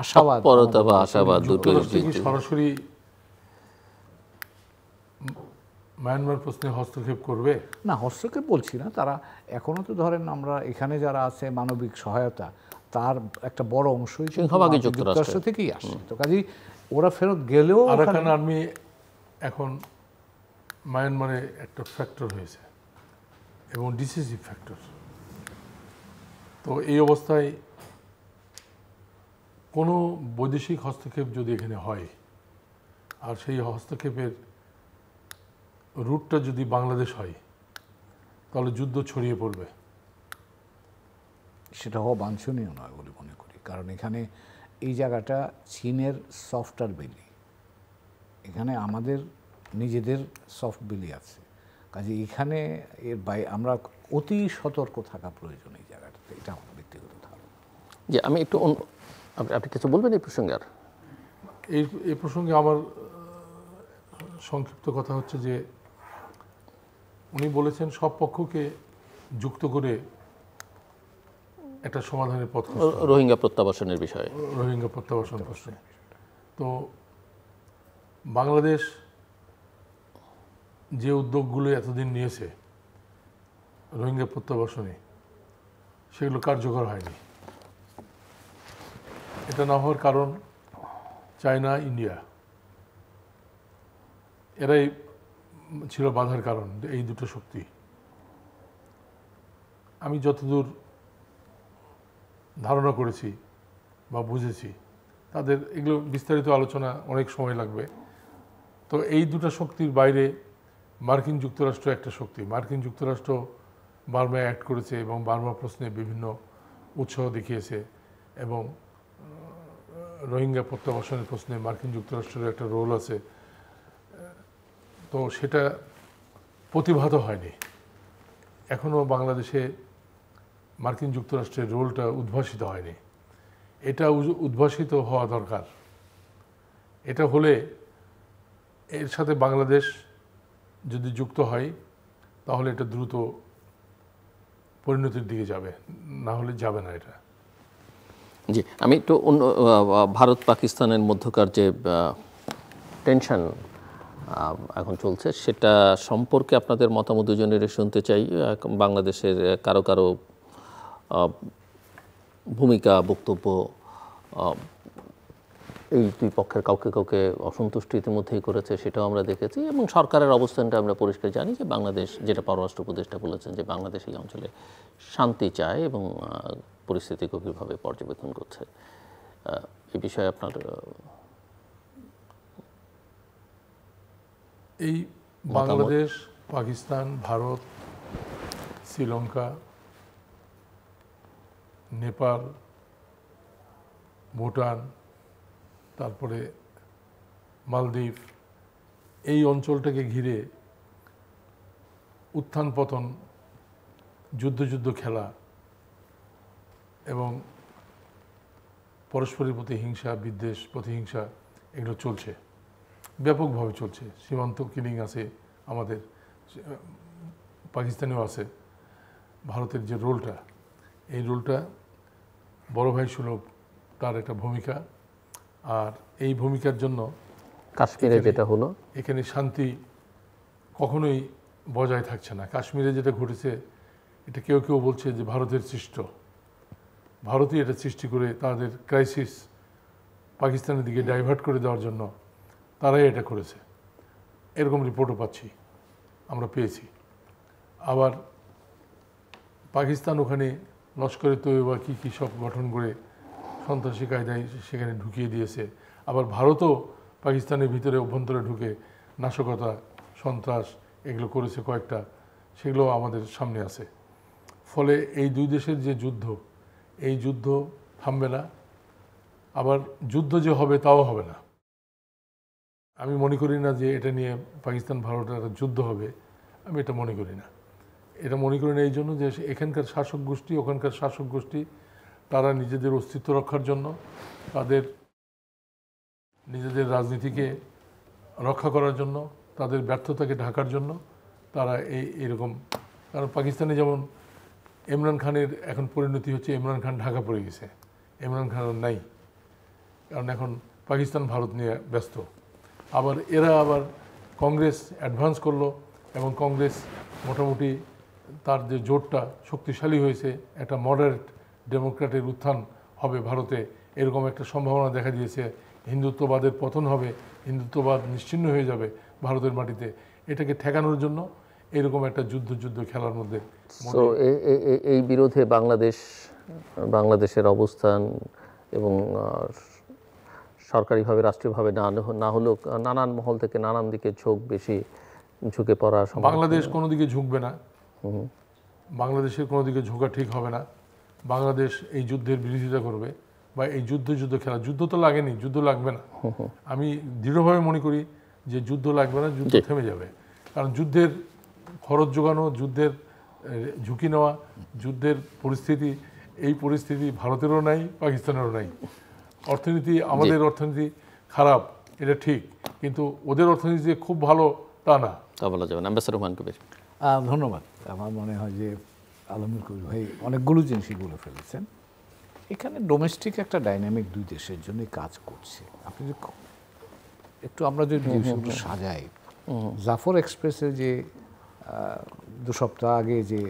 আশাবাদ, আশাবাদ দুটো সরাসরি মায়ানমার প্রশ্নে হস্তক্ষেপ করবে না, হস্তক্ষেপ বলছি না। তারা এখনো তো ধরেন আমরা এখানে যারা আছে মানবিক সহায়তা, তার একটা বড় অংশই যুক্তরাষ্ট্র থেকেই আসে। তো কাজেই ওরা ফেরত গেলেও আরাকান আর্মি এখন মায়ানমারে একটা ফ্যাক্টর হয়েছে এবং ডিসিসিভ ফ্যাক্টর। তো এই অবস্থায় কোনো বৈদেশিক হস্তক্ষেপ যদি এখানে হয় আর সেই হস্তক্ষেপের রুটটা যদি বাংলাদেশ হয় তাহলে যুদ্ধ ছড়িয়ে পড়বে। সেটা হওয়া বাঞ্ছনীয় নয় বলে মনে করি, কারণ এখানে এই জায়গাটা চীনের সফটওয়্যার বেলি। এখানে আমাদের নিজেদের সফট বিলি আছে। কাজে এখানে আমরা অতি সতর্ক থাকা প্রয়োজন এই জায়গাটাতে, এটা আমার ব্যক্তিগত ধারণা। যে আমি একটু আপনি কিছু বলবেন এই প্রসঙ্গে? আর এই প্রসঙ্গে আমার সংক্ষিপ্ত কথা হচ্ছে যে উনি বলেছেন সব পক্ষকে যুক্ত করে একটা সমাধানের পথ, রোহিঙ্গা প্রত্যাবাসনের বিষয়ে, রোহিঙ্গা প্রত্যাবাসন প্রশ্নে। তো বাংলাদেশ যে উদ্যোগগুলো এতদিন নিয়েছে রোহিঙ্গা প্রত্যাবাসনে, সেগুলো কার্যকর হয়নি। এটা না হওয়ার কারণ চায়না, ইন্ডিয়া, এরাই ছিল বাধার কারণ, এই দুটো শক্তি। আমি যতদূর ধারণা করেছি বা বুঝেছি, তাদের এগুলো বিস্তারিত আলোচনা অনেক সময় লাগবে। তো এই দুটো শক্তির বাইরে মার্কিন যুক্তরাষ্ট্র একটা শক্তি। মার্কিন যুক্তরাষ্ট্র বার্মায় অ্যাক্ট করেছে এবং বার্মা প্রশ্নে বিভিন্ন উৎসাহ দেখিয়েছে, এবং রোহিঙ্গা প্রত্যাবাসনের প্রশ্নে মার্কিন যুক্তরাষ্ট্রের একটা রোল আছে। তো সেটা প্রতিভাত হয়নি এখনও। বাংলাদেশে মার্কিন যুক্তরাষ্ট্রের রোলটা উদ্ভাসিত হয়নি। এটা উদ্ভাসিত হওয়া দরকার। এটা হলে এর সাথে বাংলাদেশ যদি যুক্ত হয় তাহলে এটা দ্রুত পরিণতির দিকে যাবে, না হলে যাবে না এটা। জি, আমি একটু ভারত পাকিস্তানের মধ্যকার যে টেনশন এখন চলছে সেটা সম্পর্কে আপনাদের মতামত দুজনের শুনতে চাই। বাংলাদেশের কারো কারো ভূমিকা, বক্তব্য, এই দুই পক্ষের কাউকে কাউকে অসন্তুষ্ট ইতিমধ্যেই করেছে, সেটাও আমরা দেখেছি। এবং সরকারের অবস্থানটা আমরা পরিষ্কার জানি যে বাংলাদেশ, যেটা পররাষ্ট্র উপদেষ্টা বলেছেন, যে বাংলাদেশ এই অঞ্চলে শান্তি চায় এবং পরিস্থিতি গভীরভাবে পর্যবেক্ষণ করছে। এই বিষয়ে আপনার এই বাংলাদেশ, পাকিস্তান, ভারত, শ্রীলঙ্কা, নেপাল, ভুটান, তারপরে মালদ্বীপ, এই অঞ্চলটাকে ঘিরে উত্থান পতন, যুদ্ধ খেলা এবং পরস্পরের প্রতি হিংসা, বিদ্বেষ, প্রতিহিংসা, এগুলো চলছে, ব্যাপকভাবে চলছে। সীমান্ত কিলিং আছে আমাদের, পাকিস্তানেও আছে। ভারতের যে রোলটা, এই রোলটা বড় ভাই সুলভ তার একটা ভূমিকা। আর এই ভূমিকার জন্য কাশ্মীরে যেটা হলো, এখানে শান্তি কখনোই বজায় থাকছে না। কাশ্মীরে যেটা ঘটেছে, এটা কেউ কেউ বলছে যে ভারতের সৃষ্ট, ভারতই এটা সৃষ্টি করে তাদের ক্রাইসিস পাকিস্তানের দিকে ডাইভার্ট করে দেওয়ার জন্য তারাই এটা করেছে, এরকম রিপোর্টও পাচ্ছি, আমরা পেয়েছি। আবার পাকিস্তান ওখানে লস্করে তৈয়বা কী কী সব গঠন করে সন্ত্রাসী কায়দায় সেখানে ঢুকিয়ে দিয়েছে। আবার ভারতও পাকিস্তানের ভিতরে অভ্যন্তরে ঢুকে নাশকতা, সন্ত্রাস এগুলো করেছে কয়েকটা, সেগুলো আমাদের সামনে আছে। ফলে এই দুই দেশের যে যুদ্ধ, এই যুদ্ধ থামবে না। আবার যুদ্ধ যে হবে তাও হবে না। আমি মনে করি না যে এটা নিয়ে পাকিস্তান ভারতের একটা যুদ্ধ হবে, আমি এটা মনে করি না। এটা মনে করি না এই জন্য যে এখানকার শাসক গোষ্ঠী, ওখানকার শাসক গোষ্ঠী, তারা নিজেদের অস্তিত্ব রক্ষার জন্য, তাদের নিজেদের রাজনীতিকে রক্ষা করার জন্য, তাদের ব্যর্থতাকে ঢাকার জন্য তারা এইরকম। কারণ পাকিস্তানে যেমন ইমরান খানের এখন পরিণতি হচ্ছে, ইমরান খান ঢাকা পড়ে গেছে, ইমরান খান নাই, কারণ এখন পাকিস্তান ভারত নিয়ে ব্যস্ত। আবার এরা আবার কংগ্রেস অ্যাডভান্স করলো এবং কংগ্রেস মোটামুটি তার যে জোটটা শক্তিশালী হয়েছে, একটা মডারেট ডেমোক্র্যাটের উত্থান হবে ভারতে, এরকম একটা সম্ভাবনা দেখা দিয়েছে। হিন্দুত্ববাদের পতন হবে, হিন্দুত্ববাদ নিশ্চিহ্ন হয়ে যাবে ভারতের মাটিতে। এটাকে ঠেকানোর জন্য এরকম একটা যুদ্ধ খেলার মধ্যে। তো এই বিরোধে বাংলাদেশের অবস্থান এবং সরকারিভাবে, রাষ্ট্রীয়ভাবে না হলেও নানান মহল থেকে নানান দিকে ঝুঁকে পড়া। বাংলাদেশ কোনো দিকে ঝুঁকবে না, বাংলাদেশের কোনো দিকে ঝোঁকা ঠিক হবে না। বাংলাদেশ এই যুদ্ধের বিরোধিতা করবে বা এই যুদ্ধ খেলা। যুদ্ধ তো লাগেনি, যুদ্ধ লাগবে না। আমি দৃঢ়ভাবে মনে করি যে যুদ্ধ লাগবে না, যুদ্ধ থেমে যাবে। কারণ যুদ্ধের খরচ যোগানো, যুদ্ধের ঝুঁকি নেওয়া, যুদ্ধের পরিস্থিতি, এই পরিস্থিতি ভারতেরও নাই, পাকিস্তানেরও নাই। অর্থনীতি, আমাদের অর্থনীতি খারাপ এটা ঠিক, কিন্তু ওদের অর্থনীতি যে খুব ভালো তা না, তা বলা যাবে না। অ্যাম্বাসেডর হুমায়ুন কবির, ধন্যবাদ। আমার মনে হয় যে আলমগীর কবির ভাই অনেকগুলো জিনিসই বলে ফেলেছেন। এখানে ডোমেস্টিক একটা ডাইনামিক দুই দেশের জন্যই কাজ করছে। আপনি যদি একটু আমরা যদি বিষয়গুলো সাজাই, জাফর এক্সপ্রেসে যে 2 সপ্তাহ আগে যে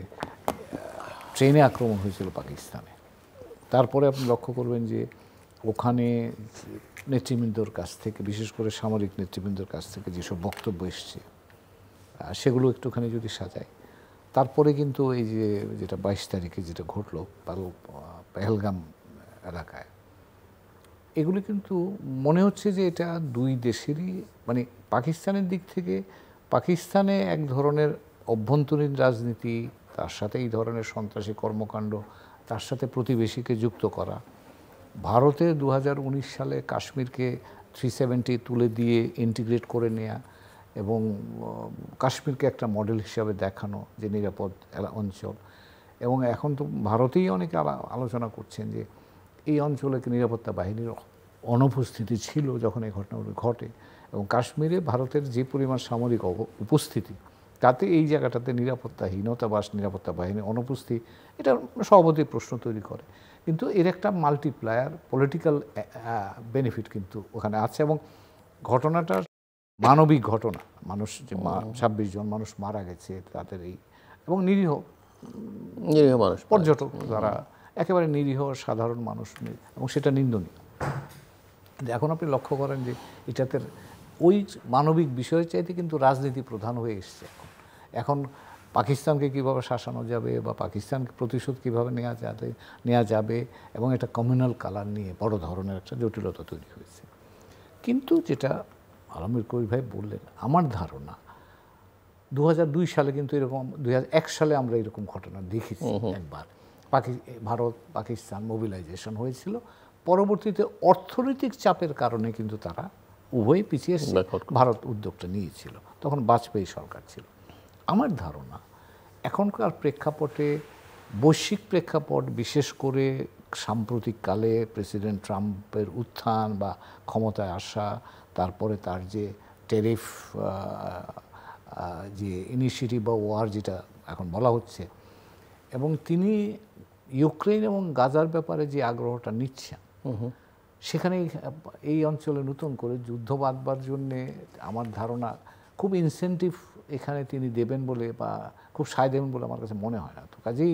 ট্রেনে আক্রমণ হয়েছিল পাকিস্তানে, তারপরে আপনি লক্ষ্য করবেন যে ওখানে নেতৃবৃন্দর কাছ থেকে, বিশেষ করে সামরিক নেতৃবৃন্দর কাছ থেকে যেসব বক্তব্য এসছে সেগুলো একটুখানি যদি সাজাই, তারপরে কিন্তু এই যে যেটা 22 তারিখে যেটা ঘটলো পেহেলগাম এলাকায়, এগুলি কিন্তু মনে হচ্ছে যে এটা দুই দেশেরই, মানে পাকিস্তানের দিক থেকে পাকিস্তানে এক ধরনের অভ্যন্তরীণ রাজনীতি, তার সাথে এই ধরনের সন্ত্রাসী কর্মকাণ্ড, তার সাথে প্রতিবেশীকে যুক্ত করা, ভারতে 2019 সালে কাশ্মীরকে 370 তুলে দিয়ে ইন্টিগ্রেট করে নেয়া এবং কাশ্মীরকে একটা মডেল হিসাবে দেখানো যে নিরাপদ অঞ্চল। এবং এখন তো ভারতেই অনেকে আলোচনা করছেন যে এই অঞ্চলে নিরাপত্তা বাহিনীর অনুপস্থিতি ছিল যখন এই ঘটনাগুলো ঘটে, এবং কাশ্মীরে ভারতের যে পরিমাণ সামরিক উপস্থিতি, তাতে এই জায়গাটাতে নিরাপত্তাহীনতা বা নিরাপত্তা বাহিনীর অনুপস্থিতি, এটা স্বভাবতই প্রশ্ন তৈরি করে। কিন্তু এর একটা মাল্টিপ্লায়ার পলিটিক্যাল বেনিফিট কিন্তু ওখানে আছে। এবং ঘটনাটা মানবিক ঘটনা, মানুষ যে 26 জন মানুষ মারা গেছে তাদের এই, এবং নিরীহ মানুষ, পর্যটক যারা একেবারে নিরীহ সাধারণ মানুষ, এবং সেটা নিন্দনীয়। এখন আপনি লক্ষ্য করেন যে এটাতে ওই মানবিক বিষয়ের চাইতে কিন্তু রাজনীতি প্রধান হয়ে এসছে। এখন পাকিস্তানকে কীভাবে শাসানো যাবে বা পাকিস্তানকে প্রতিশোধ কীভাবে নেওয়া যাবে, এবং এটা কমিউনাল কালার নিয়ে বড় ধরনের একটা জটিলতা তৈরি হয়েছে। কিন্তু যেটা আলমগীর কবির ভাই বললেন, আমার ধারণা 2002 সালে কিন্তু এরকম, 2001 সালে আমরা এরকম ঘটনা দেখেছি একবার, ভারত পাকিস্তান মোবিলাইজেশন হয়েছিল, পরবর্তীতে অর্থনৈতিক চাপের কারণে কিন্তু তারা উভয় পিছিয়ে ভারত উদ্যোগটা নিয়েছিল, তখন বাজপেয়ী সরকার ছিল। আমার ধারণা এখনকার প্রেক্ষাপটে, বৈশ্বিক প্রেক্ষাপট, বিশেষ করে সাম্প্রতিককালে প্রেসিডেন্ট ট্রাম্পের উত্থান বা ক্ষমতায় আসা, তারপরে তার যে ট্যারিফ যে ইনিশিয়েটিভ বা ওয়ার যেটা এখন বলা হচ্ছে, এবং তিনি ইউক্রেন এবং গাজার ব্যাপারে যে আগ্রহটা নিচ্ছেন, সেখানে এই অঞ্চলে নতুন করে যুদ্ধ বাঁধবার জন্যে আমার ধারণা খুব ইনসেন্টিভ এখানে তিনি দেবেন বলে বা খুব সায় দেবেন বলে আমার কাছে মনে হয় না। তো কাজেই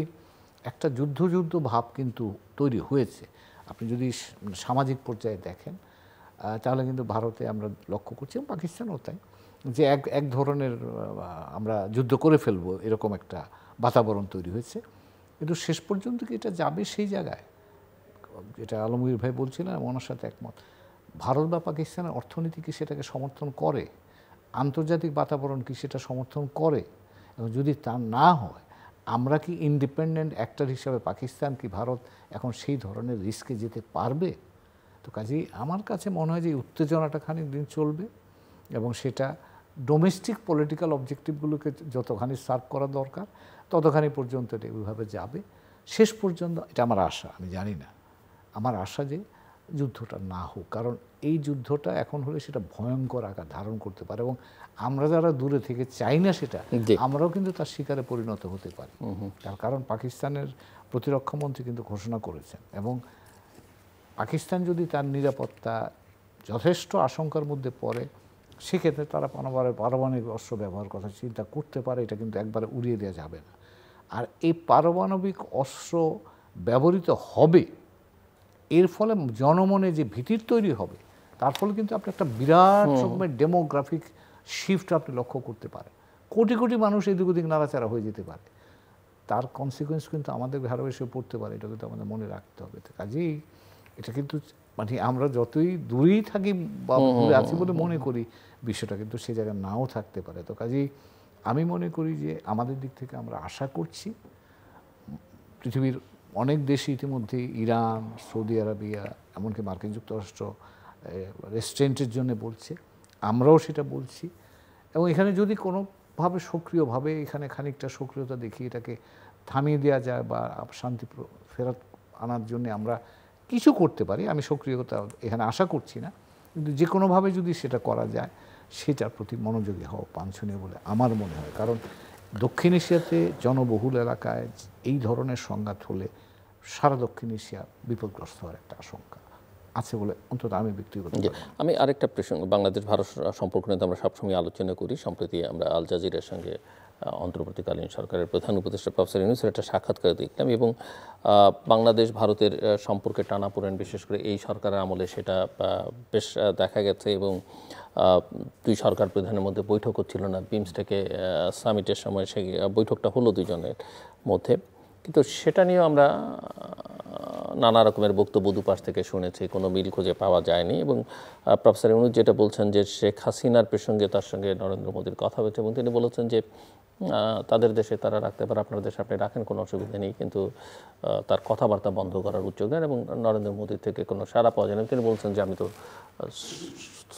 একটা যুদ্ধ ভাব কিন্তু তৈরি হয়েছে। আপনি যদি সামাজিক পর্যায়ে দেখেন তাহলে কিন্তু ভারতে আমরা লক্ষ্য করছি, এবং পাকিস্তানও তাই, যে এক ধরনের আমরা যুদ্ধ করে ফেলবো এরকম একটা বাতাবরণ তৈরি হয়েছে। কিন্তু শেষ পর্যন্ত কি এটা যাবে সেই জায়গায়, যেটা আলমগীর ভাই বলছিলেন, ওনার সাথে একমত, ভারত বা পাকিস্তানের অর্থনীতি কি সেটাকে সমর্থন করে, আন্তর্জাতিক বাতাবরণ কি সেটা সমর্থন করে, এবং যদি তা না হয়, আমরা কি ইন্ডিপেন্ডেন্ট অ্যাক্টর হিসাবে পাকিস্তান কি ভারত এখন সেই ধরনের রিস্কে যেতে পারবে? তো কাজেই আমার কাছে মনে হয় যে উত্তেজনাটা খানিক দিন চলবে, এবং সেটা ডোমেস্টিক পলিটিক্যাল অবজেক্টিভগুলোকে যতখানি সার্ভ করা দরকার ততখানি পর্যন্ত এটা ওইভাবে যাবে। শেষ পর্যন্ত এটা আমার আশা, আমি জানি না, আমার আশা যে যুদ্ধটা না হোক, কারণ এই যুদ্ধটা এখন হলে সেটা ভয়ঙ্কর আকার ধারণ করতে পারে, এবং আমরা যারা দূরে থেকে চাই না সেটা, আমরাও কিন্তু তার শিকারে পরিণত হতে পারি। তার কারণ পাকিস্তানের প্রতিরক্ষামন্ত্রী কিন্তু ঘোষণা করেছেন, এবং পাকিস্তান যদি তার নিরাপত্তা যথেষ্ট আশঙ্কার মধ্যে পড়ে, সেক্ষেত্রে তারা পারমাণবিক অস্ত্র ব্যবহার কথা চিন্তা করতে পারে, এটা কিন্তু একবারে উড়িয়ে দেওয়া যাবে না। আর এই পারমাণবিক অস্ত্র ব্যবহৃত হবে, এর ফলে জনমনে যে ভীতির তৈরি হবে, তার ফলে কিন্তু আপনি একটা বিরাট রকমের ডেমোগ্রাফিক শিফট আপনি লক্ষ্য করতে পারেন। কোটি কোটি মানুষ এদিক ওদিক নাড়াচাড়া হয়ে যেতে পারে, তার কনসিকুয়েন্স কিন্তু আমাদের ঘরে এসে পড়তে পারে, এটা কিন্তু আমাদের মনে রাখতে হবে। তো কাজেই এটা কিন্তু মানে আমরা যতই দূরেই থাকি বা দূরে আছি বলে মনে করি, বিষয়টা কিন্তু সে জায়গায় নাও থাকতে পারে। তো কাজেই আমি মনে করি যে আমাদের দিক থেকে আমরা আশা করছি, পৃথিবীর অনেক দেশই ইতিমধ্যে, ইরান, সৌদি আরবিয়া, এমনকি মার্কিন যুক্তরাষ্ট্র রেস্ট্রেন্টের জন্য বলছে। আমরাও সেটা বলছি। এবং এখানে যদি কোনোভাবে সক্রিয়ভাবে এখানে খানিকটা সক্রিয়তা দেখি, এটাকে থামিয়ে দেওয়া যায় বা শান্তি ফেরত আনার জন্য আমরা কিছু করতে পারি, আমি সক্রিয়তা এখানে আশা করছি না, কিন্তু যে কোনোভাবে যদি সেটা করা যায় সেটার প্রতি মনোযোগী হওয়া বাঞ্ছনীয় বলে আমার মনে হয়। কারণ দক্ষিণ এশিয়াতে জনবহুল এলাকায় এই ধরনের সংঘাত হলে সারা দক্ষিণ এশিয়া বিপদগ্রস্ত হওয়ার একটা আশঙ্কা আছে বলে অন্তত আমি ব্যক্তিগত। আমি আরেকটা প্রসঙ্গ, বাংলাদেশ ভারত সম্পর্ক নিয়ে আমরা সবসময় আলোচনা করি। সম্প্রতি আমরা আল জাজিরার সঙ্গে অন্তর্বর্তীকালীন সরকারের প্রধান উপদেষ্টা প্রফেসর ইউনূসের একটা সাক্ষাৎকার দেখলাম, এবং বাংলাদেশ ভারতের সম্পর্কে টানাপোড়েন বিশেষ করে এই সরকারের আমলে সেটা বেশ দেখা গেছে, এবং দুই সরকার প্রধানের মধ্যে বৈঠক হচ্ছিল না। বিমস্টেকে সামিটের সময় সেই বৈঠকটা হলো দুজনের মধ্যে, কিন্তু সেটা নিয়েও আমরা নানা রকমের বক্তব্য দুপাশ থেকে শুনেছি, কোনো মিল খুঁজে পাওয়া যায়নি। এবং প্রফেসর ইউনূস যেটা বলছেন যে শেখ হাসিনার প্রসঙ্গে তার সঙ্গে নরেন্দ্র মোদীর কথা হয়েছে, এবং তিনি বলেছেন যে তাদের দেশে তারা রাখতে পারে, আপনার দেশে আপনি রাখেন, কোনো অসুবিধা নেই, কিন্তু তার কথাবার্তা বন্ধ করার উদ্যোগ নেন, এবং নরেন্দ্র মোদীর থেকে কোনো সাড়া পাওয়া যায় না। তিনি বলছেন যে আমি তো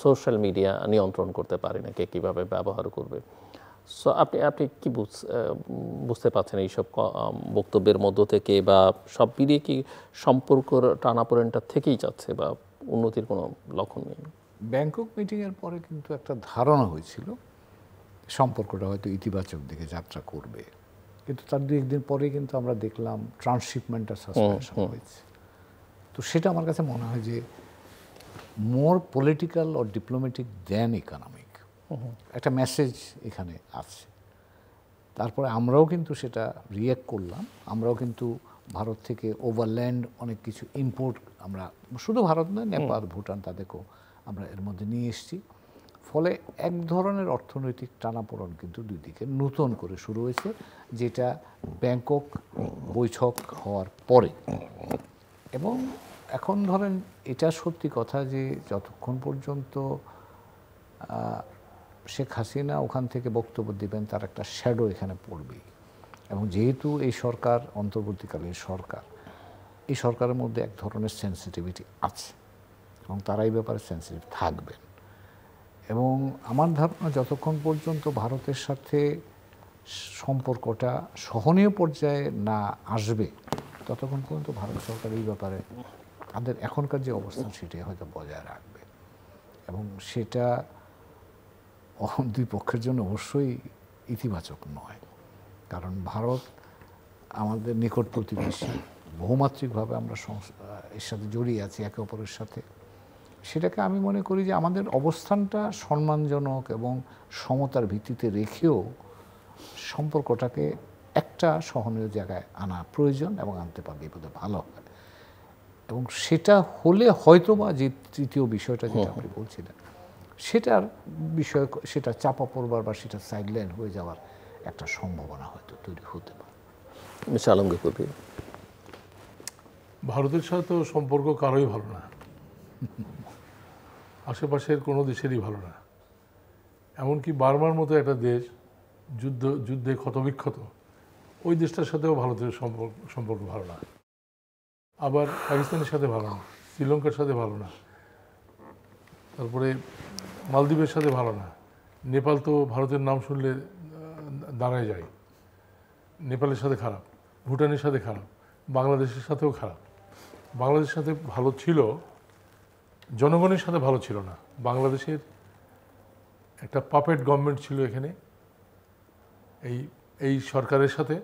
সোশ্যাল মিডিয়া নিয়ন্ত্রণ করতে পারি না, কে কীভাবে ব্যবহার করবে। সো আপনি কি বুঝতে পারছেন এইসব বক্তব্যের মধ্য থেকে, বা সব মিলিয়ে কি সম্পর্ক টানাপোড়েনটা থেকেই যাচ্ছে বা উন্নতির কোনো লক্ষণ নেই? ব্যাংকক মিটিংয়ের পরে কিন্তু একটা ধারণা হয়েছিল সম্পর্কটা হয়তো ইতিবাচক দিকে যাত্রা করবে, কিন্তু তার দু একদিন পরে কিন্তু আমরা দেখলাম ট্রান্সশিপমেন্টটা সাসপেনশন হয়েছে। তো সেটা আমার কাছে মনে হয় যে more political or diplomatic than economic একটা মেসেজ এখানে আছে। তারপরে আমরাও কিন্তু সেটা রিঅ্যাক্ট করলাম, আমরাও কিন্তু ভারত থেকে ওভারল্যান্ড অনেক কিছু ইম্পোর্ট, আমরা শুধু ভারত নয়, নেপাল, ভুটান, তাদেরকেও আমরা এর মধ্যে নিয়ে এসেছি। ফলে এক ধরনের অর্থনৈতিক টানাপোড়েন কিন্তু দুই দিকে নতুন করে শুরু হয়েছে, যেটা ব্যাংকক বৈঠক হওয়ার পরে। এবং এখন ধরেন এটা সত্যি কথা যে যতক্ষণ পর্যন্ত শেখ হাসিনা ওখান থেকে বক্তব্য দেবেন তার একটা শ্যাডো এখানে পড়বেই। এবং যেহেতু এই সরকার অন্তর্বর্তীকালীন সরকার, এই সরকারের মধ্যে এক ধরনের সেন্সিটিভিটি আছে এবং তারা এই ব্যাপারে সেন্সিটিভ থাকবেন। এবং আমার ধারণা যতক্ষণ পর্যন্ত ভারতের সাথে সম্পর্কটা সহনীয় পর্যায়ে না আসবে ততক্ষণ পর্যন্ত ভারত সরকার এই ব্যাপারে তাদের এখনকার যে অবস্থান সেটাই হয়তো বজায় রাখবে। এবং সেটা দুই পক্ষের জন্য অবশ্যই ইতিবাচক নয়, কারণ ভারত আমাদের নিকট প্রতিবেশী, বহুমাত্রিকভাবে আমরা এর সাথে জড়িয়ে আছি একে অপরের সাথে। সেটাকে আমি মনে করি যে আমাদের অবস্থানটা সম্মানজনক এবং সমতার ভিত্তিতে রেখেও সম্পর্কটাকে একটা সহনীয় জায়গায় আনা প্রয়োজন, এবং আনতে পারলে বোধহয় ভালো হয়। এবং সেটা হলে হয়তোবা যে তৃতীয় বিষয়টা যেটা আপনি বলছিলেন সেটার বিষয়, সেটা চাপা পড়বার বা সেটা সাইডলাইন হয়ে যাওয়ার একটা সম্ভাবনা হয়তো তৈরি হতে পারে। মিস্টার আলমগীর কবির, ভারতের সাথে তো সম্পর্ক কারোই ভালো না, আশেপাশের কোনো দেশেরই ভালো না। এমনকি বার্মার মতো একটা দেশ যুদ্ধে ক্ষতবিক্ষত, ওই দেশটার সাথেও ভারতের সম্পর্ক ভালো না। আবার পাকিস্তানের সাথে ভালো না, শ্রীলঙ্কার সাথে ভালো না, তারপরে মালদ্বীপের সাথে ভালো না। নেপাল তো ভারতের নাম শুনলে দাঁড়ায় যায়, নেপালের সাথে খারাপ, ভুটানের সাথে খারাপ, বাংলাদেশের সাথেও খারাপ। বাংলাদেশের সাথে ভালো ছিল, জনগণের সাথে ভালো ছিল না। বাংলাদেশের একটা পাপেট গভর্নমেন্ট ছিল এখানে, এই সরকারের সাথে,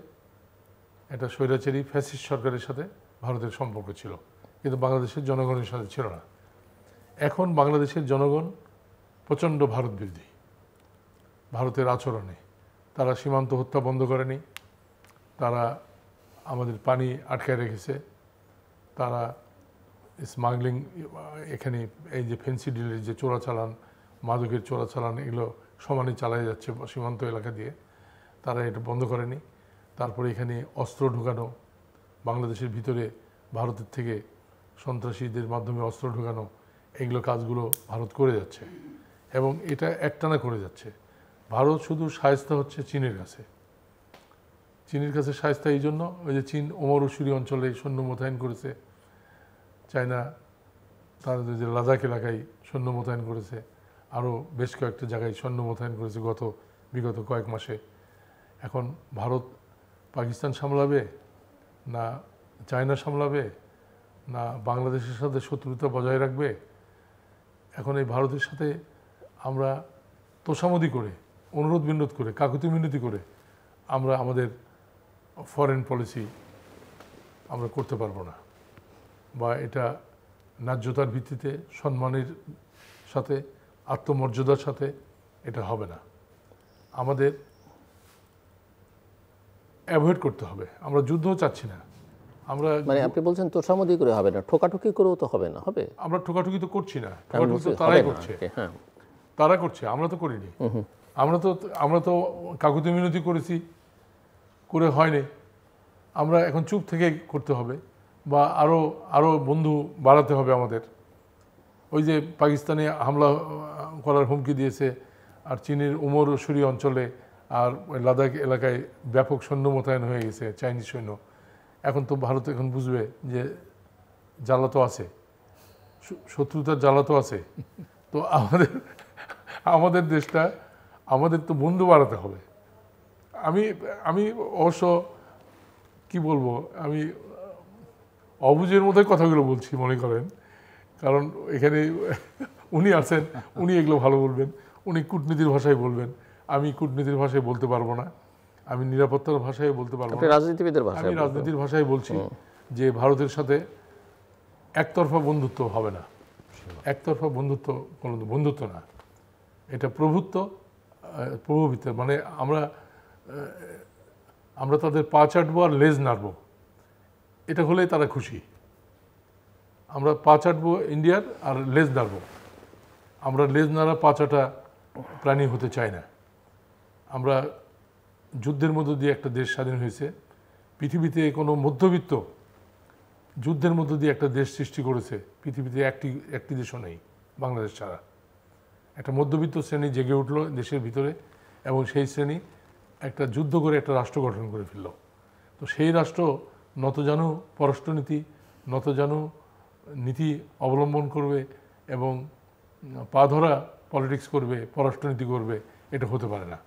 একটা স্বৈরাচারী ফ্যাসিস্ট সরকারের সাথে ভারতের সম্পর্ক ছিল, কিন্তু বাংলাদেশের জনগণের সাথে ছিল না। এখন বাংলাদেশের জনগণ প্রচণ্ড ভারত বিরোধী। ভারতের আচরণে তারা সীমান্ত হত্যা বন্ধ করেনি, তারা আমাদের পানি আটকায় রেখেছে, তারা স্মাগলিং, এখানে এই যে ফেন্সি ডিলের যে চোরাচালান, মাদকের চোরাচালান, এগুলো সমানে চালাই যাচ্ছে সীমান্ত এলাকা দিয়ে, তারা এটা বন্ধ করেনি। তারপরে এখানে অস্ত্র ঢোকানো, বাংলাদেশের ভিতরে ভারতের থেকে সন্ত্রাসীদের মাধ্যমে অস্ত্র ঢোকানো, এগুলো কাজগুলো ভারত করে যাচ্ছে এবং এটা একটানা করে যাচ্ছে। ভারত শুধু শায়েস্তা হচ্ছে চীনের কাছে। চীনের কাছে শায়েস্তা এই জন্য, ওই যে চীন ওমর উসুরি অঞ্চলে সৈন্য মোতায়েন করেছে, চায়না তাদের যে লাদাখ এলাকায় সৈন্য মোতায়েন করেছে, আরও বেশ কয়েকটা জায়গায় সৈন্য মোতায়েন করেছে বিগত কয়েক মাসে। এখন ভারত পাকিস্তান সামলাবে না চায়না সামলাবে না বাংলাদেশের সাথে শত্রুতা বজায় রাখবে? এখন এই ভারতের সাথে আমরা তোষামদি করে, অনুরোধ বিনোদ করে, কাকুতি মিনতি করে আমরা আমাদের ফরেন পলিসি আমরা করতে পারবো না, বা এটা ন্যায্যতার ভিত্তিতে সম্মানের সাথে আত্মমর্যাদার সাথে এটা হবে না। আমাদের অ্যাভয়েড করতে হবে। আমরা যুদ্ধও চাচ্ছি না। আমরা মানে আপনি বলছেন তোষামদি করে হবে না, ঠোকাঠুকি করেও তো হবে না, হবে? আমরা ঠোকাঠুকি তো করছি না, ঠোকাঠুকি তো তারাই করছে। হ্যাঁ, তারা করছে, আমরা তো করিনি। আমরা তো কাকুতি মিনতি করেছি, করে হয়নি। আমরা এখন চুপ থেকে করতে হবে, বা আরো বন্ধু বাড়াতে হবে আমাদের। ওই যে পাকিস্তানে হামলা করার হুমকি দিয়েছে, আর চীনের উমরশুরি অঞ্চলে আর লাদাখ এলাকায় ব্যাপক সৈন্য মোতায়েন হয়ে গেছে, চাইনিজ সৈন্য। এখন তো ভারত এখন বুঝবে যে জ্বালা তো আছে, শত্রুতার জ্বালা তো আছে। তো আমাদের দেশটা, আমাদের তো বন্ধু বাড়াতে হবে। আমি অবশ্য কি বলবো, আমি অবুঝের মধ্যে কথাগুলো বলছি মনে করেন, কারণ এখানে উনি আছেন, উনি এগুলো ভালো বলবেন, উনি কূটনীতির ভাষায় বলবেন। আমি কূটনীতির ভাষায় বলতে পারবো না, আমি নিরাপত্তার ভাষায় বলতে পারবো না, রাজনীতিবিদের ভাষায়। আমি রাজনীতির ভাষায় বলছি যে ভারতের সাথে একতরফা বন্ধুত্ব হবে না। একতরফা বন্ধুত্ব কোনো বন্ধুত্ব না, এটা প্রভুত্ব। মানে আমরা তাদের পা চাটবো আর লেজ নাড়বো, এটা হলেই তারা খুশি। আমরা পা চাটবো ইন্ডিয়ার আর লেজ নাড়বো। আমরা লেজ নাড়া পা চাটা প্রাণী হতে চাই না। আমরা যুদ্ধের মধ্য দিয়ে একটা দেশ স্বাধীন হয়েছে। পৃথিবীতে কোনো মধ্যবিত্ত যুদ্ধের মধ্য দিয়ে একটা দেশ সৃষ্টি করেছে পৃথিবীতে একটি দেশও নেই বাংলাদেশ ছাড়া। একটা মধ্যবিত্ত শ্রেণী জেগে উঠলো দেশের ভিতরে, এবং সেই শ্রেণী একটা যুদ্ধ করে একটা রাষ্ট্র গঠন করে ফেলল। তো সেই রাষ্ট্র নতজানু পররাষ্ট্রনীতি, নতজানু নীতি অবলম্বন করবে এবং পা ধরা পলিটিক্স করবে, পররাষ্ট্রনীতি করবে, এটা হতে পারে না।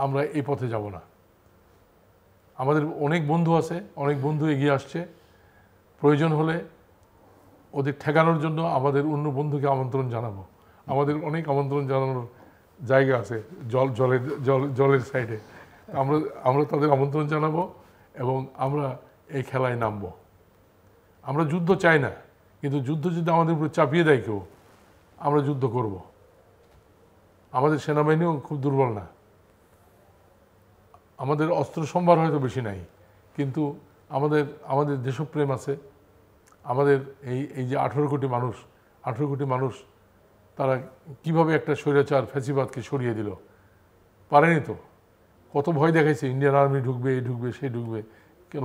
আমরা এই পথে যাব না। আমাদের অনেক বন্ধু আছে, অনেক বন্ধু এগিয়ে আসছে। প্রয়োজন হলে ওদের ঠেকানোর জন্য আমাদের অন্য বন্ধুকে আমন্ত্রণ জানাবো। আমাদের অনেক আমন্ত্রণ জানানোর জায়গা আছে জলের সাইডে। আমরা তাদের আমন্ত্রণ জানাবো এবং আমরা এই খেলায় নামবো। আমরা যুদ্ধ চাই না, কিন্তু যুদ্ধ যদি আমাদের উপরে চাপিয়ে দেয় কেউ, আমরা যুদ্ধ করব। আমাদের সেনাবাহিনীও খুব দুর্বল না, আমাদের অস্ত্র সম্ভার হয়তো বেশি নাই, কিন্তু আমাদের দেশপ্রেম আছে। আমাদের এই যে 18 কোটি মানুষ তারা কিভাবে একটা স্বৈরাচার ফ্যাসিবাদকে সরিয়ে দিল, পারেনি তো। কত ভয় দেখাইছে, ইন্ডিয়ান আর্মি ঢুকবে, এই ঢুকবে, সেই ঢুকবে,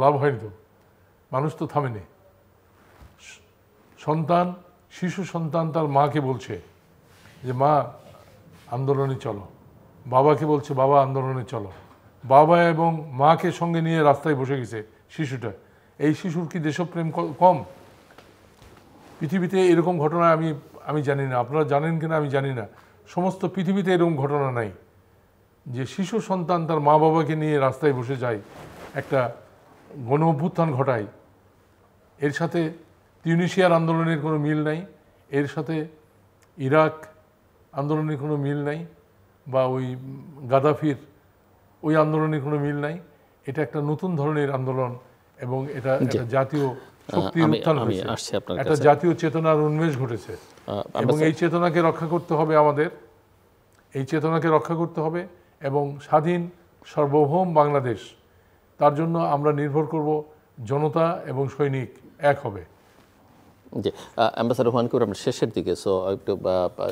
লাভ হয়নি তো। মানুষ তো থামেনি। শিশু সন্তান তার মাকে বলছে যে মা আন্দোলনে চলো, বাবাকে বলছে বাবা আন্দোলনে চলো। বাবা এবং মাকে সঙ্গে নিয়ে রাস্তায় বসে গেছে শিশুটা। এই শিশুর কি দেশপ্রেম কম? পৃথিবীতে এরকম ঘটনা আমি জানি না, আপনারা জানেন কিনা আমি জানি না, সমস্ত পৃথিবীতে এরকম ঘটনা নাই যে শিশু সন্তান তার মা বাবাকে নিয়ে রাস্তায় বসে যায়, একটা গণ অভ্যুত্থান ঘটায়। এর সাথে তিউনিসিয়ার আন্দোলনের কোনো মিল নাই, এর সাথে ইরাক আন্দোলনের কোনো মিল নাই, বা ওই গাদ্দাফির ওই আন্দোলনের কোনো মিল নাই। এটা একটা নতুন ধরনের আন্দোলন, এবং এটা একটা জাতীয় শক্তির উত্থান হয়েছে, একটা জাতীয় চেতনার উন্মেষ ঘটেছে। এবং এই চেতনাকে রক্ষা করতে হবে আমাদের, এই চেতনাকে রক্ষা করতে হবে। এবং স্বাধীন সার্বভৌম বাংলাদেশ, তার জন্য আমরা নির্ভর করব জনতা এবং সৈনিক এক হবে। জি, অ্যাম্বাসাডার হুয়ান আমরা শেষের দিকে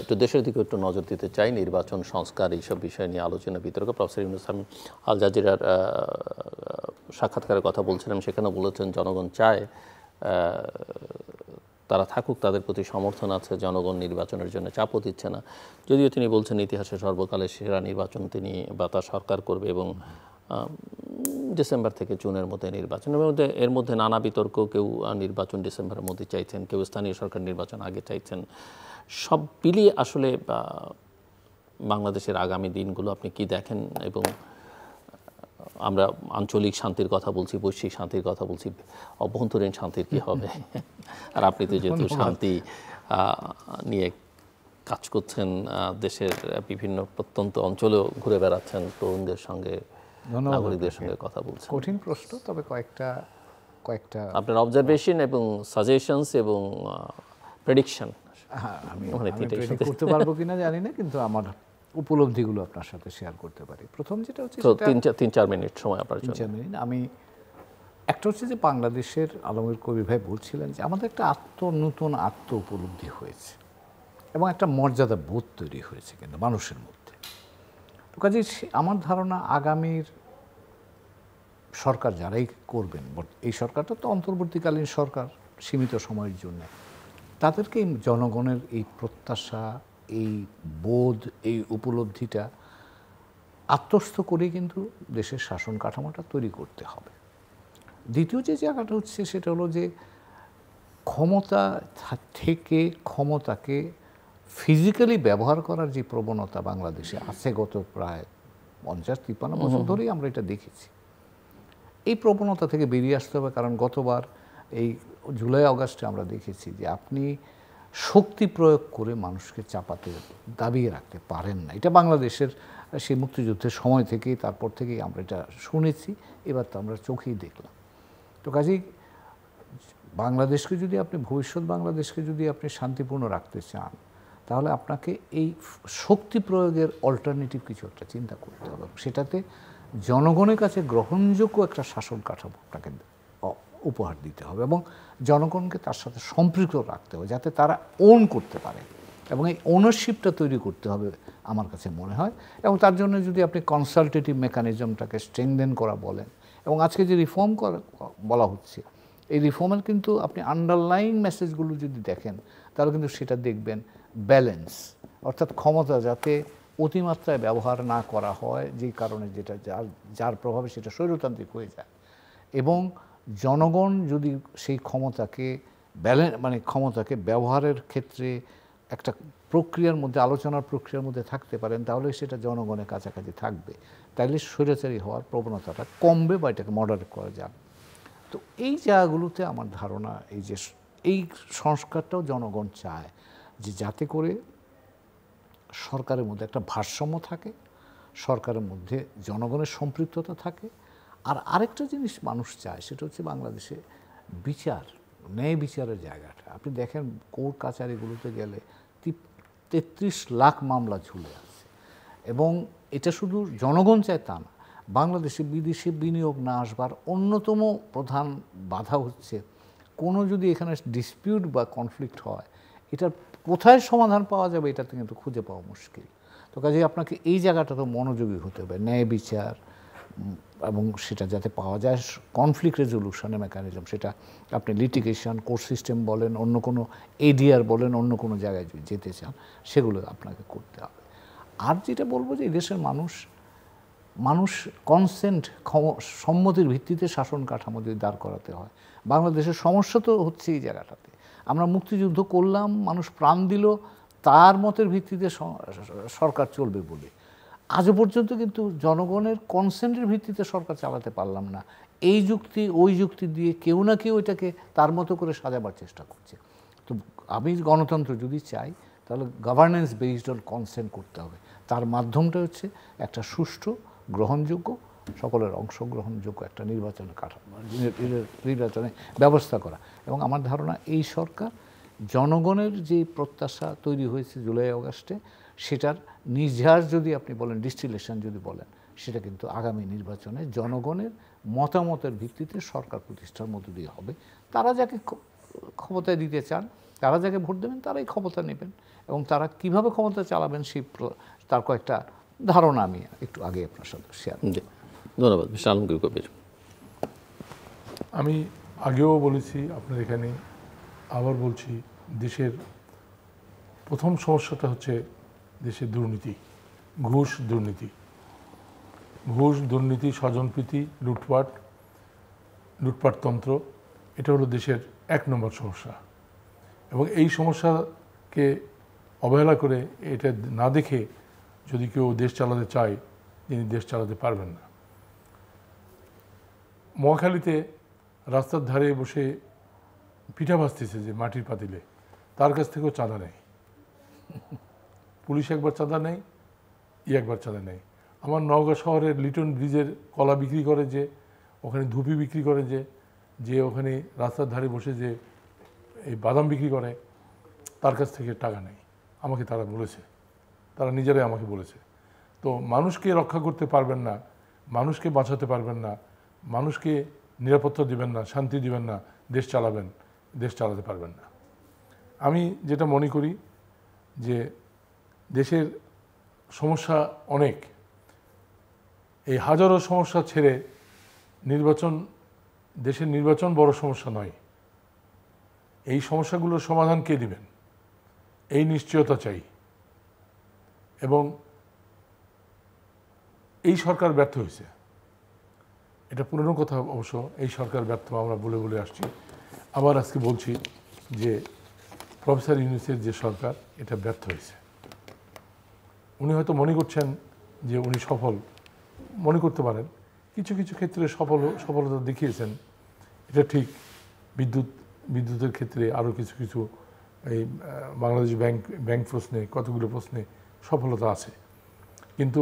একটু দেশের দিকে একটু নজর দিতে চাই। নির্বাচন সংস্কার এইসব বিষয় নিয়ে আলোচনা বিতর্ক। প্রফেসর ইউনূস আমি আল জাজিরার সাক্ষাৎকারের কথা বলছিলাম, সেখানে বলেছেন জনগণ চায় তারা থাকুক, তাদের প্রতি সমর্থন আছে, জনগণ নির্বাচনের জন্য চাপও দিচ্ছে না। যদিও তিনি বলছেন ইতিহাসে সর্বকালের সেরা নির্বাচন তিনি বা তার সরকার করবে, এবং ডিসেম্বর থেকে জুনের মধ্যে নির্বাচনের মধ্যে এর মধ্যে নানা বিতর্ক। কেউ নির্বাচন ডিসেম্বরের মধ্যে চাইছেন, কেউ স্থানীয় সরকার নির্বাচন আগে চাইছেন। সব মিলিয়ে আসলে বাংলাদেশের আগামী দিনগুলো আপনি কি দেখেন? এবং আমরা আঞ্চলিক শান্তির কথা বলছি, বৈশ্বিক শান্তির কথা বলছি, অভ্যন্তরীণ শান্তির কি হবে? আর আপনি তো যেহেতু শান্তি নিয়ে কাজ করছেন, দেশের বিভিন্ন প্রত্যন্ত অঞ্চলেও ঘুরে বেড়াচ্ছেন, তরুণদের সঙ্গে, নাগরিকদের সঙ্গে কথা বলছেন। কঠিন প্রশ্ন, তবে কয়েকটা আপনার অবজারভেশন এবং সাজেশনস এবং প্রেডিকশন আমি predict করতে পারবো কিনা জানি না, কিন্তু আমার উপলব্ধিগুলো আপনার সাথে শেয়ার করতে পারি। প্রথম যেটা হচ্ছে, তো 3-4 মিনিট সময় আপনার জন্য। 3-4 মিনিট। আমি একটা হচ্ছে যে বাংলাদেশের, আলমগীর কবির ভাই বলছিলেন যে আমাদের একটা নতুন আত্ম উপলব্ধি হয়েছে এবং একটা মর্যাদা বোধ তৈরি হয়েছে কিন্তু মানুষের মধ্যে। তো কাজে আমার ধারণা আগামীর সরকার যারাই করবেন, এই সরকারটা তো অন্তর্বর্তীকালীন সরকার, সীমিত সময়ের জন্য, তাদেরকে জনগণের এই প্রত্যাশা, এই বোধ, এই উপলব্ধিটা আত্মস্থ করে কিন্তু দেশের শাসন কাঠামোটা তৈরি করতে হবে। দ্বিতীয় যে জায়গাটা হচ্ছে সেটা হলো যে ক্ষমতা থেকে ক্ষমতাকে ফিজিক্যালি ব্যবহার করার যে প্রবণতা বাংলাদেশে আছে গত প্রায় 50-53 বছর ধরেই আমরা এটা দেখেছি। এই প্রবণতা থেকে বেরিয়ে আসতে হবে, কারণ গতবার এই জুলাই আগস্টে আমরা দেখেছি যে আপনি শক্তি প্রয়োগ করে মানুষকে চাপাতে, দাবিয়ে রাখতে পারেন না। এটা বাংলাদেশের সেই মুক্তিযুদ্ধের সময় থেকেই, তারপর থেকেই আমরা এটা শুনেছি, এবার তো আমরা চোখেই দেখলাম। তো কাজেই বাংলাদেশকে যদি আপনি, ভবিষ্যৎ বাংলাদেশকে যদি আপনি শান্তিপূর্ণ রাখতে চান, তাহলে আপনাকে এই শক্তি প্রয়োগের অল্টারনেটিভ কিছু একটা চিন্তা করতে হবে। সেটাতে জনগণের কাছে গ্রহণযোগ্য একটা শাসন কাঠামো আপনাকে উপহার দিতে হবে এবং জনগণকে তার সাথে সম্পৃক্ত রাখতে হবে, যাতে তারা ওন করতে পারে, এবং এই ওনারশিপটা তৈরি করতে হবে আমার কাছে মনে হয়। এবং তার জন্য যদি আপনি কনসালটেটিভ মেকানিজমটাকে স্ট্রেংথেন করা বলেন, এবং আজকে যে রিফর্ম করা বলা হচ্ছে, এই রিফর্মের কিন্তু আপনি আন্ডারলাইন মেসেজগুলো যদি দেখেন, তাহলে কিন্তু সেটা দেখবেন ব্যালেন্স, অর্থাৎ ক্ষমতা যাতে অতিমাত্রায় ব্যবহার না করা হয়, যেই কারণে যেটা যার প্রভাবে সেটা স্বৈরতান্ত্রিক হয়ে যায়, এবং জনগণ যদি সেই ক্ষমতাকে ক্ষমতাকে ব্যবহারের ক্ষেত্রে একটা প্রক্রিয়ার মধ্যে, আলোচনার প্রক্রিয়ার মধ্যে থাকতে পারেন, তাহলে সেটা জনগণের কাছাকাছি থাকবে, তাইলে স্বৈরাচারী হওয়ার প্রবণতাটা কমবে বা এটাকে মডারেট করা যাবে। তো এই জায়গাগুলোতে আমার ধারণা এই সংস্কারটাও জনগণ চায়, যে যাতে করে সরকারের মধ্যে একটা ভারসাম্য থাকে, সরকারের মধ্যে জনগণের সম্পৃক্ততা থাকে। আর আরেকটা জিনিস মানুষ চায়, সেটা হচ্ছে বাংলাদেশে বিচার, ন্যায় বিচারের জায়গাটা। আপনি দেখেন কোর্ট কাছারিগুলোতে গেলে 33 লাখ মামলা ঝুলে আছে, এবং এটা শুধু জনগণ চায় তা না, বাংলাদেশে বিদেশি বিনিয়োগ না আসবার অন্যতম প্রধান বাধা হচ্ছে, কোনো যদি এখানে ডিসপিউট বা কনফ্লিক্ট হয়, এটার কোথায় সমাধান পাওয়া যাবে এটা কিন্তু খুঁজে পাওয়া মুশকিল। তো কাজেই আপনাকে এই জায়গাটা তো মনোযোগী হতে হবে, ন্যায় বিচার, এবং সেটা যাতে পাওয়া যায়, কনফ্লিক্ট রেজলিউশনের মেকানিজম, সেটা আপনি লিটিগেশন, কোর্ট সিস্টেম বলেন, অন্য কোনো এডিআর বলেন, অন্য কোনো জায়গায় যদি যেতে চান, সেগুলো আপনাকে করতে হবে। আর যেটা বলবো যে এই দেশের মানুষ কনসেন্ট, সম্মতির ভিত্তিতে শাসন কাঠামো যদি দাঁড় করাতে হয়। বাংলাদেশের সমস্যা তো হচ্ছে এই জায়গাটাতে, আমরা মুক্তিযুদ্ধ করলাম, মানুষ প্রাণ দিল, তার মতের ভিত্তিতে সরকার চলবে বলে, আজও পর্যন্ত কিন্তু জনগণের কনসেন্টের ভিত্তিতে সরকার চালাতে পারলাম না। এই যুক্তি ওই যুক্তি দিয়ে কেউ না কেউ এটাকে তার মতো করে সাজাবার চেষ্টা করছে। তো আমি গণতন্ত্র যদি চাই, তাহলে গভর্নেন্স বেসড অন কনসেন্ট করতে হবে। তার মাধ্যমটা হচ্ছে একটা সুষ্ঠু, গ্রহণযোগ্য, সকলের অংশগ্রহণযোগ্য একটা নির্বাচনের কাঠামো, নির্বাচনের ব্যবস্থা করা। এবং আমার ধারণা এই সরকার জনগণের যে প্রত্যাশা তৈরি হয়েছে জুলাই আগস্টে, সেটার নির্যাস যদি আপনি বলেন, ডিস্টিলেশন যদি বলেন, সেটা কিন্তু আগামী নির্বাচনে জনগণের মতামতের ভিত্তিতে সরকার প্রতিষ্ঠার মধ্য দিয়ে হবে। তারা যাকে ক্ষমতায় দিতে চান, তারা যাকে ভোট দেবেন, তারাই ক্ষমতা নেবেন, এবং তারা কিভাবে ক্ষমতা চালাবেন তার কয়েকটা ধারণা আমি একটু আগে আপনার সাথে শেয়ার করি। ধন্যবাদ মিস্টার আলমগীর কবির। আমি আগেও বলেছি, আপনার এখানে আবার বলছি, দেশের প্রথম সমস্যাটা হচ্ছে দেশের দুর্নীতি, ঘুষ দুর্নীতি, স্বজনপ্রীতি, লুটপাটতন্ত্র, এটা হলো দেশের 1 নম্বর সমস্যা। এবং এই সমস্যাকে অবহেলা করে, এটা না দেখে যদি কেউ দেশ চালাতে চায় তিনি দেশ চালাতে পারবেন না। মহাখালীতে রাস্তার ধারে বসে পিঠা ভাজতেছে যে মাটির পাতিলে, তার কাছ থেকেও চাঁদা নেয়। পুলিশ একবার চাঁদা নেয়, একবার চাঁদা নেয়। আমার নওগাঁ শহরের লিটন ব্রিজের কলা বিক্রি করে, যে ওখানে ধুপি বিক্রি করে, যে ওখানে রাস্তার ধারে বসে যে এই বাদাম বিক্রি করে, তার কাছ থেকে টাকা নেয়। আমাকে তারা বলেছে, তারা নিজেরাই আমাকে বলেছে। তো মানুষকে রক্ষা করতে পারবেন না, মানুষকে বাঁচাতে পারবেন না, মানুষকে নিরাপত্তা দিবেন না, শান্তি দিবেন না, দেশ চালাবেন, দেশ চালাতে পারবেন না। আমি যেটা মনে করি যে দেশের সমস্যা অনেক, এই হাজারো সমস্যা ছেড়ে দেশের নির্বাচন বড় সমস্যা নয়। এই সমস্যাগুলোর সমাধান কে দিবেন এই নিশ্চয়তা চাই। এবং এই সরকার ব্যর্থ হয়েছে, এটা পুরনো কথা অবশ্য। এই সরকার ব্যর্থ আমরা বলে বলে আসছি, আবার আজকে বলছি যে প্রফেসর ইউনূসের যে সরকার, এটা ব্যর্থ হয়েছে। উনি হয়তো মনে করছেন যে উনি সফল, মনে করতে পারেন, কিছু কিছু ক্ষেত্রে সফলতা দেখিয়েছেন, এটা ঠিক। বিদ্যুতের ক্ষেত্রে আরও কিছু কিছু এই বাংলাদেশ ব্যাংক প্রশ্নে, কতগুলো প্রশ্নে সফলতা আছে। কিন্তু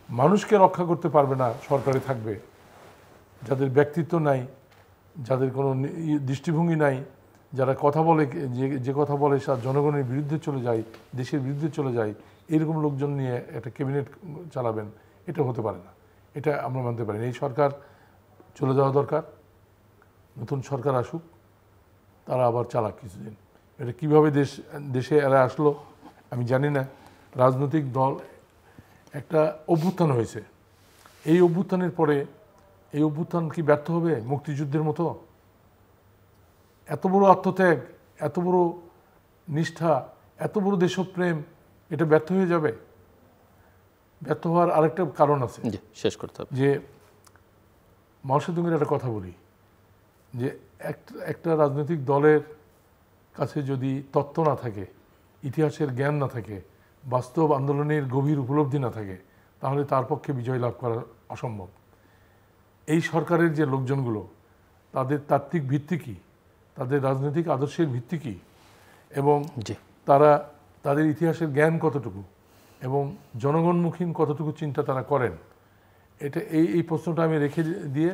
মানুষকে রক্ষা করতে পারবে না সরকারে থাকবে যাদের ব্যক্তিত্ব নাই, যাদের কোনো দৃষ্টিভঙ্গি নাই, যারা কথা বলে, যে কথা বলে তার জনগণের বিরুদ্ধে চলে যায়, দেশের বিরুদ্ধে চলে যায়, এরকম লোকজন নিয়ে একটা ক্যাবিনেট চালাবেন, এটা হতে পারে না। এটা আমরা মানতে পারি না। এই সরকার চলে যাওয়া দরকার, নতুন সরকার আসুক, তারা আবার চালাক কিছুদিন। এটা কীভাবে দেশে এরা আসলো আমি জানি না। রাজনৈতিক দল, একটা অভ্যুত্থান হয়েছে, এই অভ্যুত্থানের পরে এই অভ্যুত্থান কি ব্যর্থ হবে মুক্তিযুদ্ধের মতো? এত বড় আত্মত্যাগ, এত বড় নিষ্ঠা, এত বড় দেশপ্রেম, এটা ব্যর্থ হয়ে যাবে? ব্যর্থ হওয়ার আরেকটা কারণ আছে, শেষ করতে হবে। যে মাও সেতুংয়ের একটা কথা বলি, যে একটা রাজনৈতিক দলের কাছে যদি তত্ত্ব না থাকে, ইতিহাসের জ্ঞান না থাকে, বাস্তব আন্দোলনের গভীর উপলব্ধি না থাকে, তাহলে তার পক্ষে বিজয় লাভ করা অসম্ভব। এই সরকারের যে লোকজনগুলো, তাদের তাত্ত্বিক ভিত্তি কী, তাদের রাজনৈতিক আদর্শের ভিত্তি কী, এবং তাদের ইতিহাসের জ্ঞান কতটুকু, এবং জনগণমুখী কতটুকু চিন্তা তারা করেন, এটা এই প্রশ্নটা আমি রেখে দিয়ে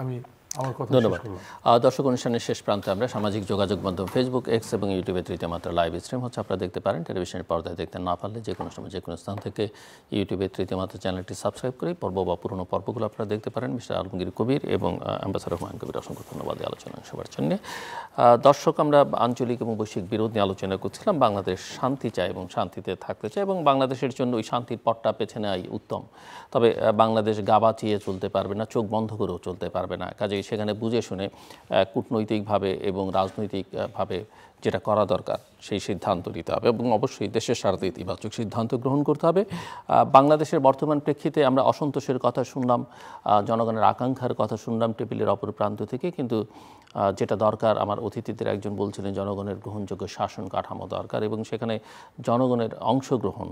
আমি আমার কথা ধন্যবাদ। দর্শক, অনুষ্ঠানের শেষ প্রান্তে আমরা সামাজিক যোগাযোগ মাধ্যম ফেসবুক, এক্স এবং ইউটিউবে তৃতীয় মাত্রা লাইভ স্ট্রিম হচ্ছে, আপনারা দেখতে পারেন। টেলিভিশনের পর্দায় দেখতে না পারলে যে কোনো সময় যে কোনো স্থান থেকে ইউটিউবে তৃতীয় মাত্রা চ্যানেলটি সাবস্ক্রাইব করে পর্ব বা পুরনো পর্বগুলো আপনারা দেখতে পারেন। মিস্টার আলমগীর কবির এবং অ্যাম্বাসাডর হুমায়ুন কবির, অসংখ্য ধন্যবাদ এই আলোচনা সবার জন্য। দর্শক, আমরা আঞ্চলিক এবং বৈশ্বিক বিরোধ নিয়ে আলোচনা করছিলাম। বাংলাদেশ শান্তি চায় এবং শান্তিতে থাকতে চায়, এবং বাংলাদেশের জন্য ওই শান্তির পথটা বেছে নেওয়াই উত্তম। তবে বাংলাদেশ গা বাঁচিয়ে চলতে পারবে না, চোখ বন্ধ করেও চলতে পারবে না। কাজেই সেখানে বুঝে শুনে কূটনৈতিকভাবে এবং রাজনৈতিকভাবে যেটা করা দরকার সেই সিদ্ধান্ত নিতে হবে, এবং অবশ্যই দেশের স্বার্থে ইতিবাচক সিদ্ধান্ত গ্রহণ করতে হবে। বাংলাদেশের বর্তমান প্রেক্ষিতে আমরা অসন্তোষের কথা শুনলাম, জনগণের আকাঙ্ক্ষার কথা শুনলাম টেবিলের অপর প্রান্ত থেকে, কিন্তু যেটা দরকার, আমার অতিথিদের একজন বলছিলেন জনগণের গ্রহণযোগ্য শাসন কাঠামো দরকার, এবং সেখানে জনগণের অংশগ্রহণ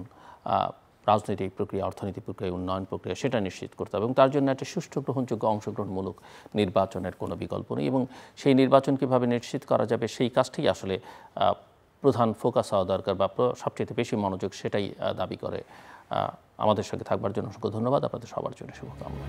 রাজনৈতিক প্রক্রিয়া, অর্থনৈতিক প্রক্রিয়া, উন্নয়ন প্রক্রিয়া, সেটা নিশ্চিত করতে হবে, এবং তার জন্য একটা সুষ্ঠু গ্রহণযোগ্য অংশগ্রহণমূলক নির্বাচনের কোনো বিকল্প নেই। এবং সেই নির্বাচন কীভাবে নিশ্চিত করা যাবে সেই কাজটি আসলে প্রধান ফোকাস হওয়া দরকার, বা সবচেয়ে বেশি মনোযোগ সেটাই দাবি করে। আমাদের সঙ্গে থাকবার জন্য অসংখ্য ধন্যবাদ। আপনাদের সবার জন্য শুভকামনা।